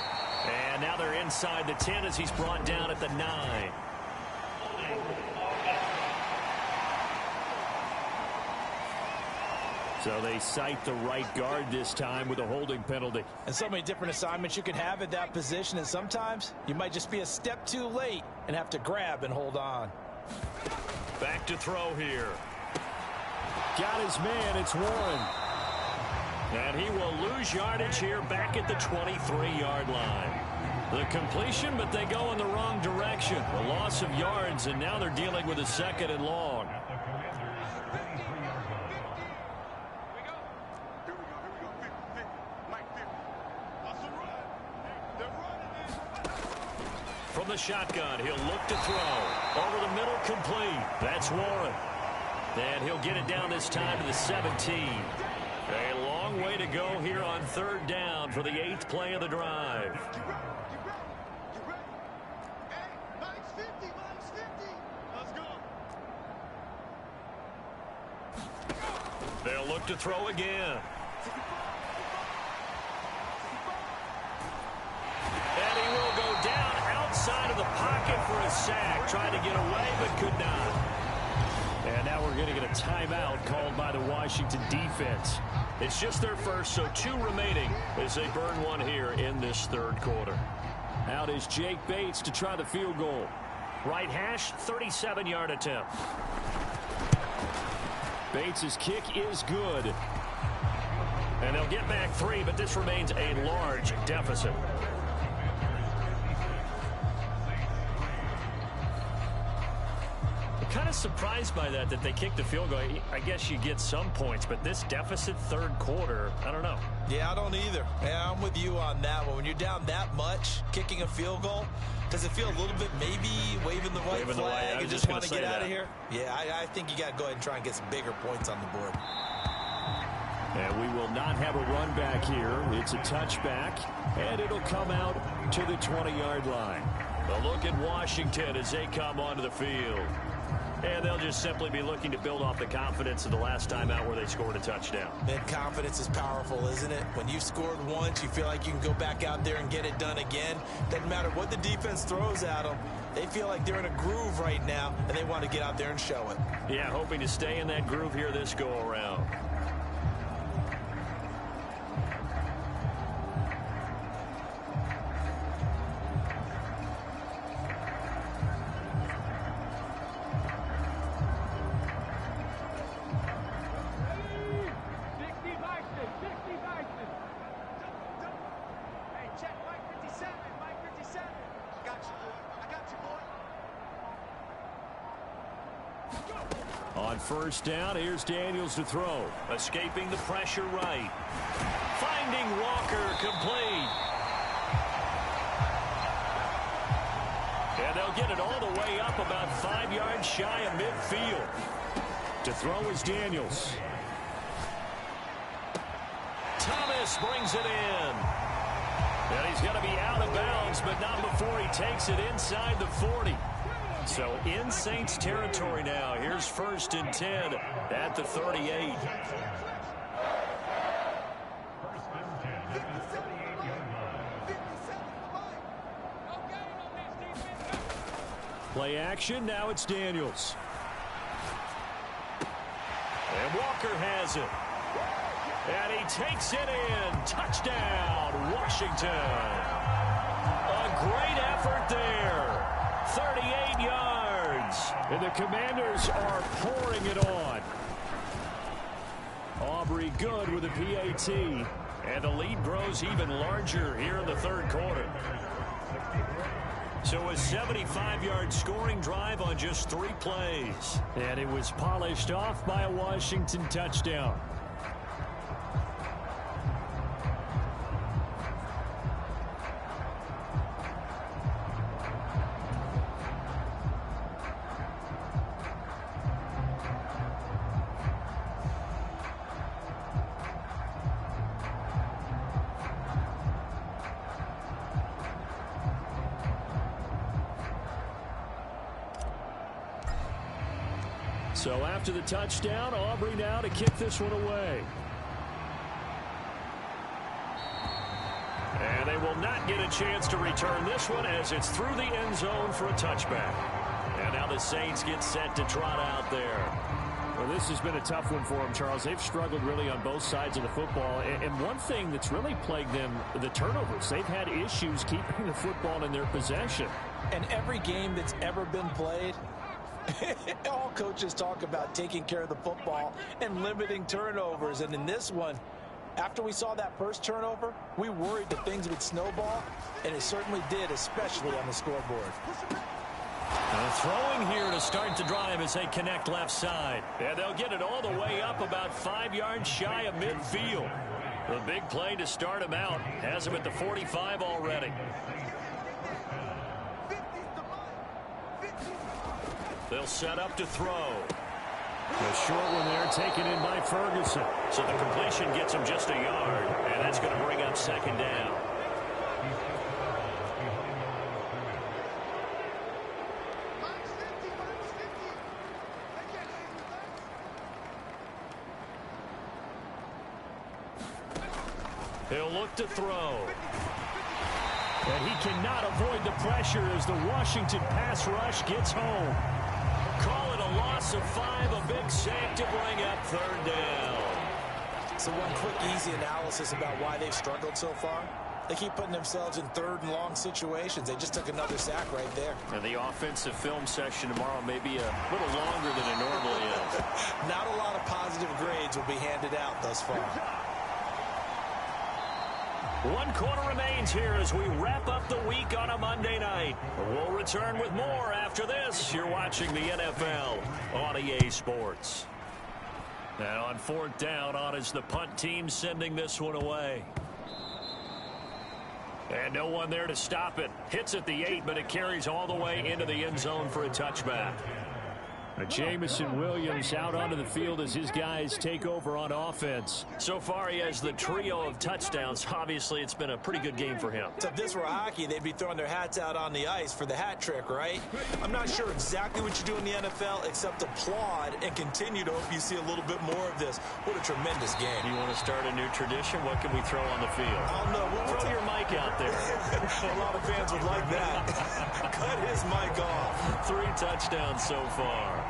And now they're inside the 10 as he's brought down at the 9. So they cite the right guard this time with a holding penalty. And so many different assignments you can have at that position, and sometimes you might just be a step too late and have to grab and hold on. Back to throw here. Got his man. It's Warren. And he will lose yardage here back at the 23-yard line. The completion, but they go in the wrong direction. A loss of yards, and now they're dealing with a 2nd and long. From the shotgun, he'll look to throw. Over the middle, complete. That's Warren. And he'll get it down this time to the 17. A long way to go here on 3rd down for the 8th play of the drive. They'll look to throw again. And he will go down outside of the pocket for a sack. Tried to get away, but could not. And now we're going to get a timeout called by the Washington defense. It's just their first, so 2 remaining as they burn one here in this 3rd quarter. Out is Jake Bates to try the field goal. Right hash, 37-yard attempt. Bates' kick is good. And they'll get back 3, but this remains a large deficit. Kind of surprised by that they kicked the field goal. I guess you get some points, but this deficit 3rd quarter, I don't know. Yeah, I don't either. Yeah, I'm with you on that one. When you're down that much, kicking a field goal, does it feel a little bit maybe waving the white flag and just want to get out of here? Yeah, I think you got to go ahead and try and get some bigger points on the board. And we will not have a run back here. It's a touchback, and it'll come out to the 20-yard line. A look at Washington as they come onto the field. And they'll just simply be looking to build off the confidence of the last time out where they scored a touchdown. And confidence is powerful, isn't it? When you've scored once, you feel like you can go back out there and get it done again. Doesn't matter what the defense throws at them. They feel like they're in a groove right now, and they want to get out there and show it. Yeah, hoping to stay in that groove here this go-around. On 1st down, here's Daniels to throw. Escaping the pressure right. Finding Walker, complete. And they'll get it all the way up about 5 yards shy of midfield. To throw is Daniels. Thomas brings it in. And he's going to be out of bounds, but not before he takes it inside the 40. So in Saints territory now. Here's 1st and 10 at the 38. Play action. Now it's Daniels. And Walker has it. And he takes it in. Touchdown, Washington. A great effort there. 38 yards. And the Commanders are pouring it on. Aubrey good with a PAT. And the lead grows even larger here in the 3rd quarter. So a 75-yard scoring drive on just 3 plays. And it was polished off by a Washington touchdown. So after the touchdown, Aubrey now to kick this one away. And they will not get a chance to return this one as it's through the end zone for a touchback. And now the Saints get set to trot out there. Well, this has been a tough one for them, Charles. They've struggled really on both sides of the football. And one thing that's really plagued them, the turnovers. They've had issues keeping the football in their possession. And every game that's ever been played, all coaches talk about taking care of the football and limiting turnovers. And in this one, after we saw that first turnover, we worried that things would snowball, and it certainly did, especially on the scoreboard. Throwing here to start the drive as they connect left side. And they'll get it all the way up about 5 yards shy of midfield. The big play to start him out has him at the 45 already. They'll set up to throw. The short one there taken in by Ferguson. So the completion gets him just a yard, and that's going to bring up second down. He'll look to throw. And he cannot avoid the pressure as the Washington pass rush gets home. Call it a loss of 5, a big sack to bring up third down. So one quick, easy analysis about why they've struggled so far. They keep putting themselves in third and long situations. They just took another sack right there. And the offensive film session tomorrow may be a little longer than it normally is. Not a lot of positive grades will be handed out thus far. 1 quarter remains here as we wrap up the week on a Monday night. We'll return with more after this. You're watching the NFL on EA Sports. And on 4th down, on is the punt team sending this one away. And no one there to stop it. Hits at the 8, but it carries all the way into the end zone for a touchback. Jamison Williams out onto the field as his guys take over on offense. So far, he has the trio of touchdowns. Obviously, it's been a pretty good game for him. So if this were hockey, they'd be throwing their hats out on the ice for the hat trick, right? I'm not sure exactly what you do in the NFL except applaud and continue to hope you see a little bit more of this. What a tremendous game. You want to start a new tradition? What can we throw on the field? Oh, no. Throw your mic out there. A lot of fans would like that. Cut his mic off. 3 touchdowns so far.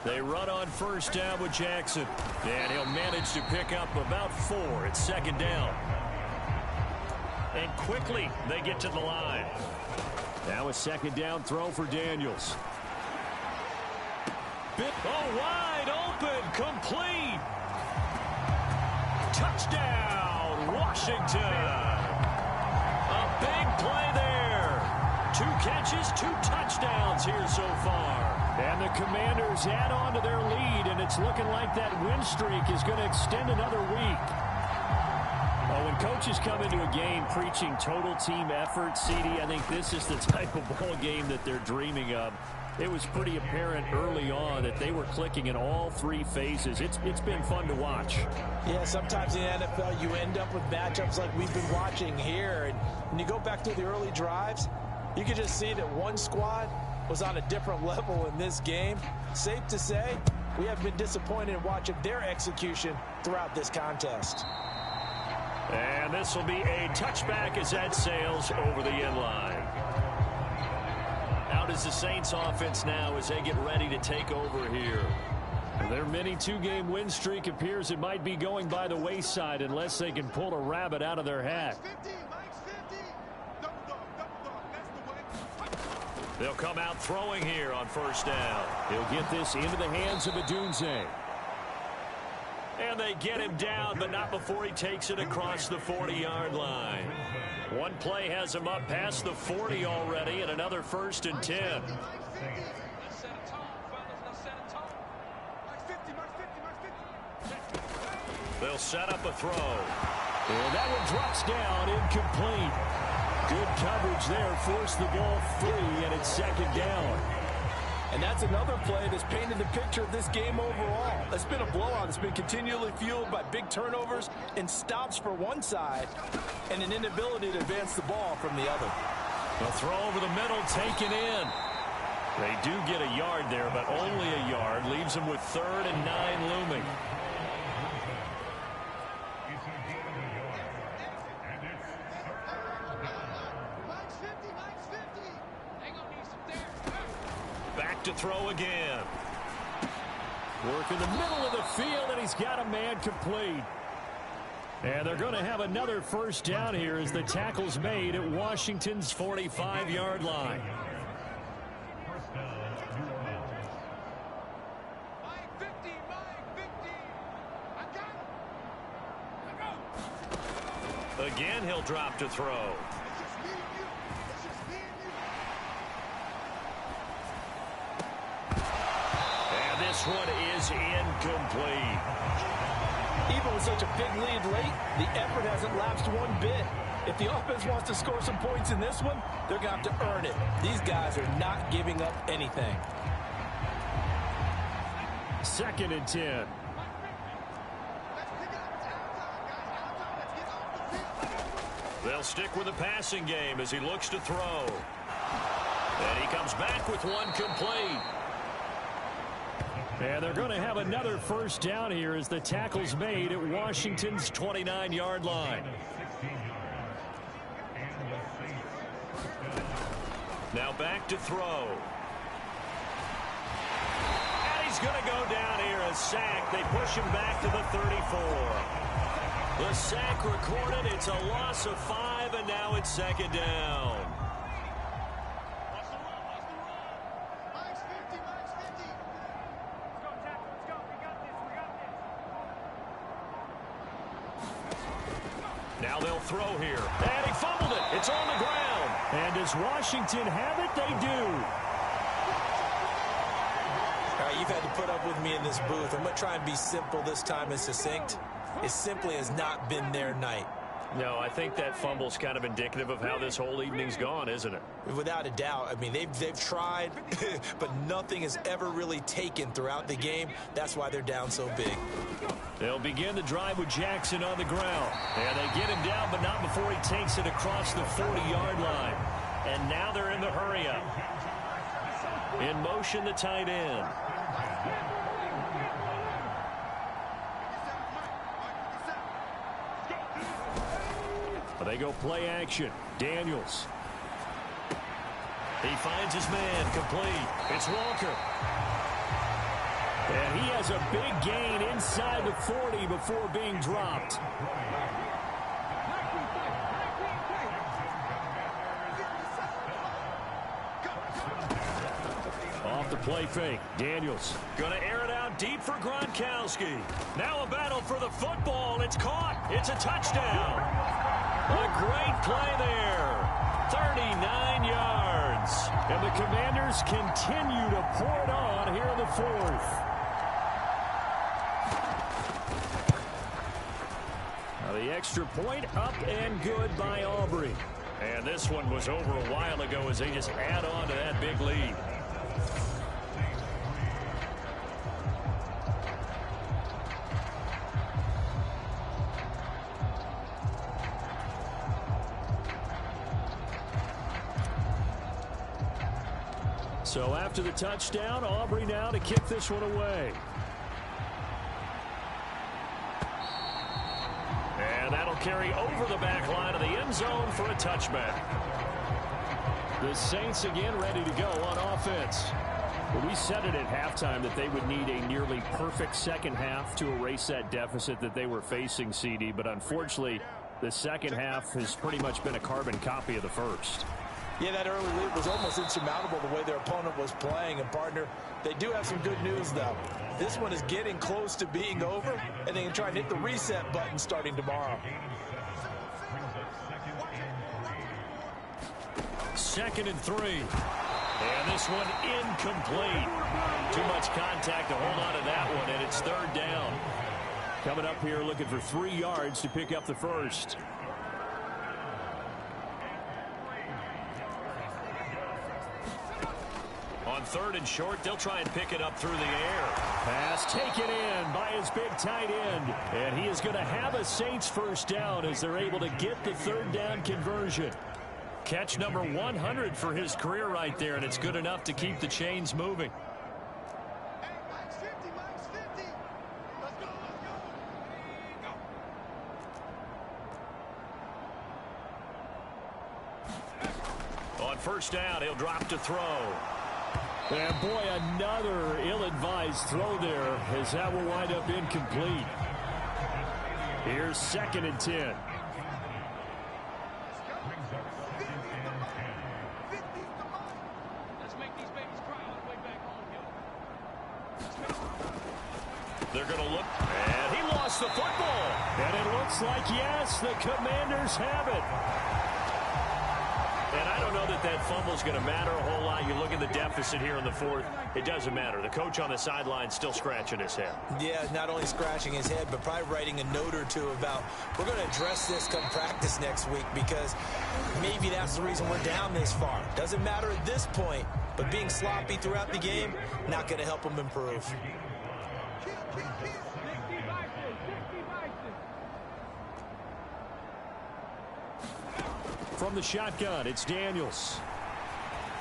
They run on first down with Jackson. And he'll manage to pick up about 4 at second down. And quickly, they get to the line. Now a second down throw for Daniels. Oh, wide open, complete. Touchdown, Washington. A big play there. 2 catches, 2 touchdowns here so far. And the Commanders add on to their lead, and it's looking like that win streak is going to extend another week. Well, when coaches come into a game preaching total team effort, CD, I think this is the type of ball game that they're dreaming of. It was pretty apparent early on that they were clicking in all 3 phases. It's been fun to watch. Yeah, sometimes in the NFL you end up with matchups like we've been watching here. And when you go back to the early drives, you can just see that one squad was on a different level in this game. Safe to say, we have been disappointed in watching their execution throughout this contest. And this will be a touchback as that sails over the end line. Out is the Saints offense now as they get ready to take over here. Their mini 2-game win streak appears it might be going by the wayside unless they can pull a rabbit out of their hat. They'll come out throwing here on first down. He'll get this into the hands of Adunze. And they get him down, but not before he takes it across the 40-yard line. One play has him up past the 40 already, and another 1st and 10. They'll set up a throw. And that one drops down, incomplete. Good coverage there, forced the ball free, and it's second down. And that's another play that's painted the picture of this game overall. It's been a blowout. It's been continually fueled by big turnovers and stops for one side and an inability to advance the ball from the other. The throw over the middle taken in. They do get a yard there, but only a yard. Leaves them with 3rd and 9 looming. Back to throw again. Work in the middle of the field, and he's got a man complete. And they're going to have another first down here as the tackle's made at Washington's 45-yard line. Again, he'll drop to throw. And this one is incomplete. Even with such a big lead late, the effort hasn't lapsed one bit. If the offense wants to score some points in this one, they're going to have to earn it. These guys are not giving up anything. 2nd and 10. They'll stick with the passing game as he looks to throw. And he comes back with one complete. And they're going to have another first down here as the tackle's made at Washington's 29-yard line. Now back to throw. And he's going to go down here, a sack. They push him back to the 34. The sack recorded. It's a loss of 5, and now it's 2nd down. Now they'll throw here. And he fumbled it. It's on the ground. And does Washington have it? They do. All right, you've had to put up with me in this booth. I'm going to try and be simple this time and succinct. It simply has not been their night. No, I think that fumble's kind of indicative of how this whole evening's gone, isn't it? Without a doubt. I mean, they've tried, but nothing has ever really taken throughout the game. That's why they're down so big. They'll begin the drive with Jackson on the ground. And they get him down, but not before he takes it across the 40-yard line. And now they're in the hurry-up. In motion, the tight end. They go play action. Daniels. He finds his man complete. It's Walker. And he has a big gain inside the 40 before being dropped. Off the play fake. Daniels going to air it out deep for Gronkowski. Now a battle for the football. It's caught. It's a touchdown. A great play there. 39 yards. And the Commanders continue to pour it on here in the 4th. Now the extra point up and good by Aubrey. And this one was over a while ago as they just add on to that big lead. So after the touchdown, Aubrey now to kick this one away. And that'll carry over the back line of the end zone for a touchback. The Saints again ready to go on offense. Well, we said it at halftime that they would need a nearly perfect second half to erase that deficit that they were facing, CD. But unfortunately, the second half has pretty much been a carbon copy of the first. Yeah, that early lead was almost insurmountable the way their opponent was playing. And, partner, they do have some good news, though. This one is getting close to being over, and they can try and hit the reset button starting tomorrow. 2nd and 3. And this one incomplete. Too much contact to hold on to that one, and it's 3rd down. Coming up here looking for 3 yards to pick up the first. On third and short. They'll try and pick it up through the air. Pass taken in by his big tight end. And he is going to have a Saints first down as they're able to get the third down conversion. Catch number 100 for his career right there, and it's good enough to keep the chains moving. On first down, he'll drop to throw. And boy, another ill-advised throw there, as that will wind up incomplete. Here's 2nd and 10. They're going to look, and he lost the football. And it looks like, yes, the Commanders have it. And I don't know that that fumble is going to matter a whole lot. You look at the deficit here in the fourth. It doesn't matter. The coach on the sideline still scratching his head. Yeah, not only scratching his head, but probably writing a note or two about, we're going to address this come practice next week, because maybe that's the reason we're down this far. Doesn't matter at this point, but being sloppy throughout the game, not going to help him improve. From the shotgun, it's Dalllllllas.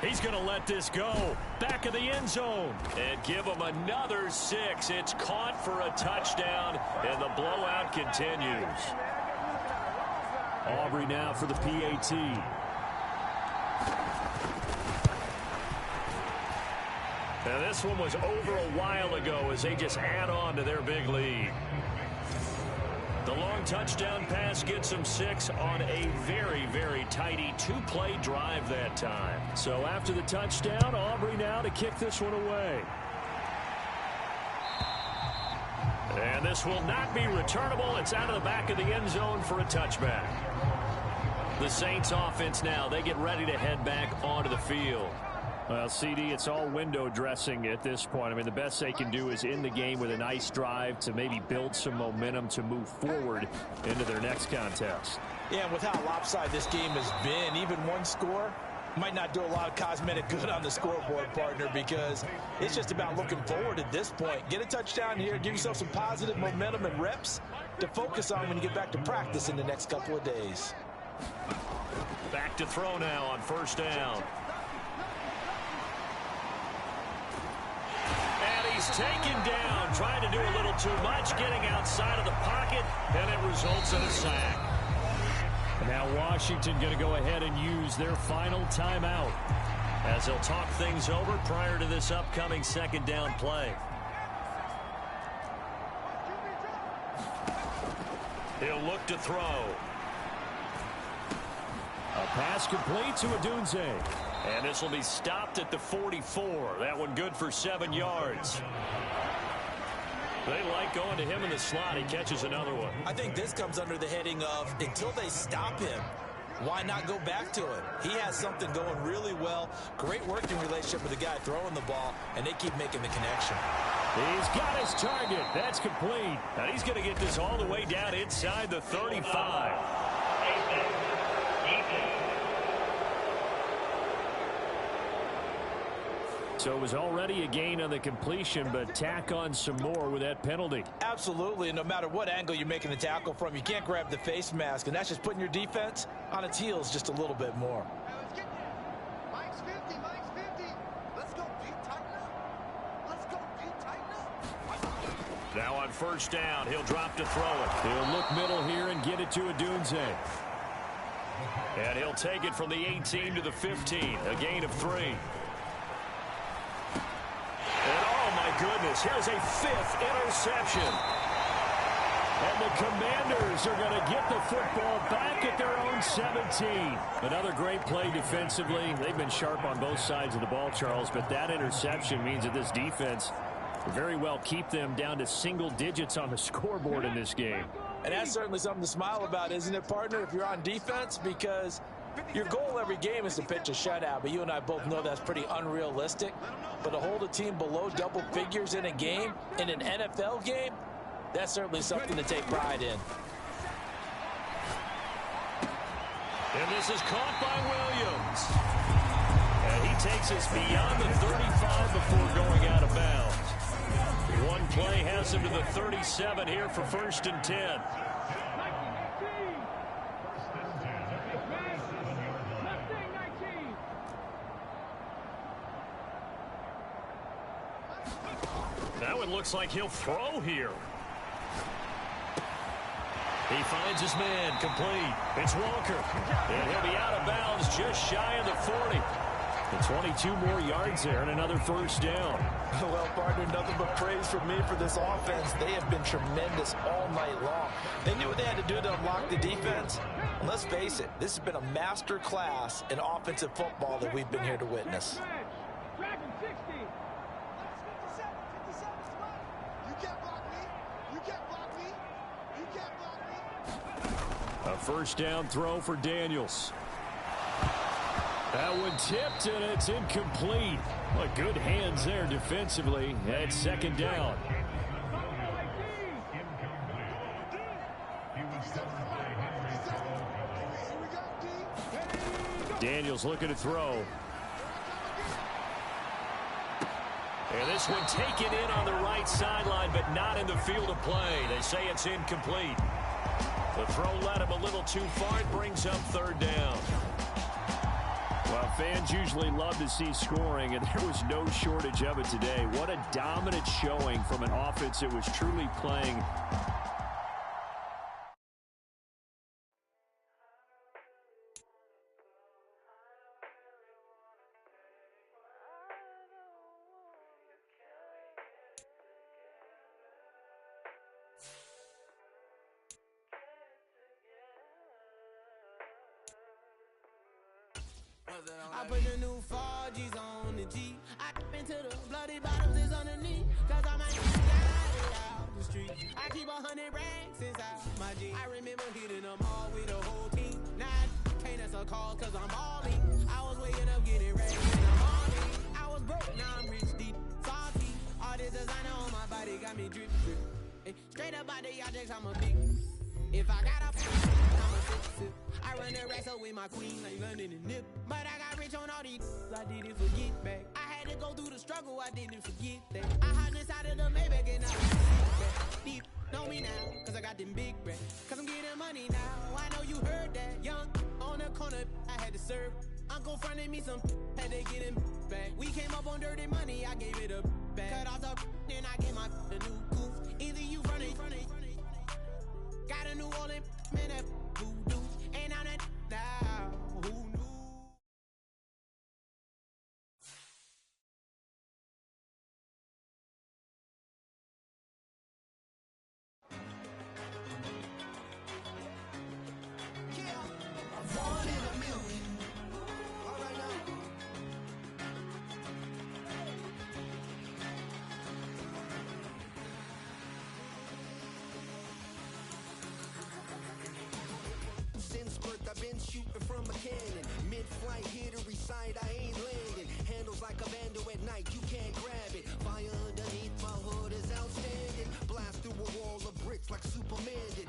He's going to let this go. Back of the end zone. And give him another 6. It's caught for a touchdown, and the blowout continues. Aubrey now for the PAT. Now this one was over a while ago as they just add on to their big lead. The long touchdown pass gets them 6 on a very, very tidy 2-play drive that time. So after the touchdown, Aubrey now to kick this one away. And this will not be returnable. It's out of the back of the end zone for a touchback. The Saints offense now, they get ready to head back onto the field. Well, CD, it's all window dressing at this point. I mean, the best they can do is in the game with a nice drive to maybe build some momentum to move forward into their next contest. Yeah, and with how lopsided this game has been, even one score might not do a lot of cosmetic good on the scoreboard, partner, because it's just about looking forward at this point. Get a touchdown here, give yourself some positive momentum and reps to focus on when you get back to practice in the next couple of days. Back to throw now on first down. He's taken down, trying to do a little too much, getting outside of the pocket, and it results in a sack. Now Washington going to go ahead and use their final timeout as they'll talk things over prior to this upcoming second down play. He'll look to throw. A pass complete to Odunze. And this will be stopped at the 44. That one good for 7 yards. They like going to him in the slot. He catches another one. I think this comes under the heading of, until they stop him, why not go back to him? He has something going really well. Great working relationship with the guy throwing the ball, and they keep making the connection. He's got his target. That's complete. And he's going to get this all the way down inside the 35. So it was already a gain on the completion, but tack on some more with that penalty. Absolutely, and no matter what angle you're making the tackle from, you can't grab the face mask, and that's just putting your defense on its heels just a little bit more. Mike's 50, Mike's 50. Let's go deep, tighten up. Let's go deep, tighten up. Now on first down, he'll drop to throw it. He'll look middle here and get it to Odunze. And he'll take it from the 18 to the 15, a gain of 3. And oh my goodness, here's a 5th interception. And the Commanders are going to get the football back at their own 17. Another great play defensively. They've been sharp on both sides of the ball, Charles, but that interception means that this defense will very well keep them down to single digits on the scoreboard in this game. And that's certainly something to smile about, isn't it, partner, if you're on defense? Because your goal every game is to pitch a shutout, but you and I both know that's pretty unrealistic. But to hold a team below double figures in a game, in an NFL game, that's certainly something to take pride in. And this is caught by Williams. And he takes us beyond the 35 before going out of bounds. One play has him to the 37 here for 1st and 10. Now it looks like he'll throw here. He finds his man, complete. It's Walker. And he'll be out of bounds just shy of the 40. And 22 more yards there and another 1st down. Well, partner, nothing but praise from me for this offense. They have been tremendous all night long. They knew what they had to do to unlock the defense. And let's face it, this has been a master class in offensive football that we've been here to witness. A 1st down throw for Daniels. That one tipped, and it's incomplete. Well, good hands there defensively. And 2nd down. Daniels looking to throw. And this one taken in on the right sideline, but not in the field of play. They say it's incomplete. The throw led him a little too far. It brings up 3rd down. Well, fans usually love to see scoring, and there was no shortage of it today. What a dominant showing from an offense that was truly playing. I put the new 4Gs on the G. I into the bloody bottoms is underneath. Cause I might get out the street. I keep 100 racks inside my G. I remember hitting them all with the whole team. Now I can't answer calls cause I'm all in. I was waking up getting ready in the morning. I was broke, now I'm rich, deep, salty. All this designer on my body got me drip, drip. Hey, straight up out the objects, I'm a big. If I got up, I'm a sip. I run the racks up with my queen like London and Nip. But I got rich on all these, I didn't forget back. I had to go through the struggle, I didn't forget that. I hopped inside of the Maybach and I was back. Deep, know me now, cause I got them big racks. Cause I'm getting money now, I know you heard that. Young, on the corner, I had to serve. Uncle fronted me some, had to get him back. We came up on dirty money, I gave it a back. Cut off the, then I gave my a new goof. Either you run it. Got a New Orleans, man, that voodoo. And I'm that now, who knew? Yeah, 1 in a million. All right now. Since birth, I've been shooting from a cannon. Mid-flight, here to recite, I ain't landing. Handles like a vandal at night, you can't grab it. Fire underneath my hood is outstanding. Blast through a wall of bricks like Superman did.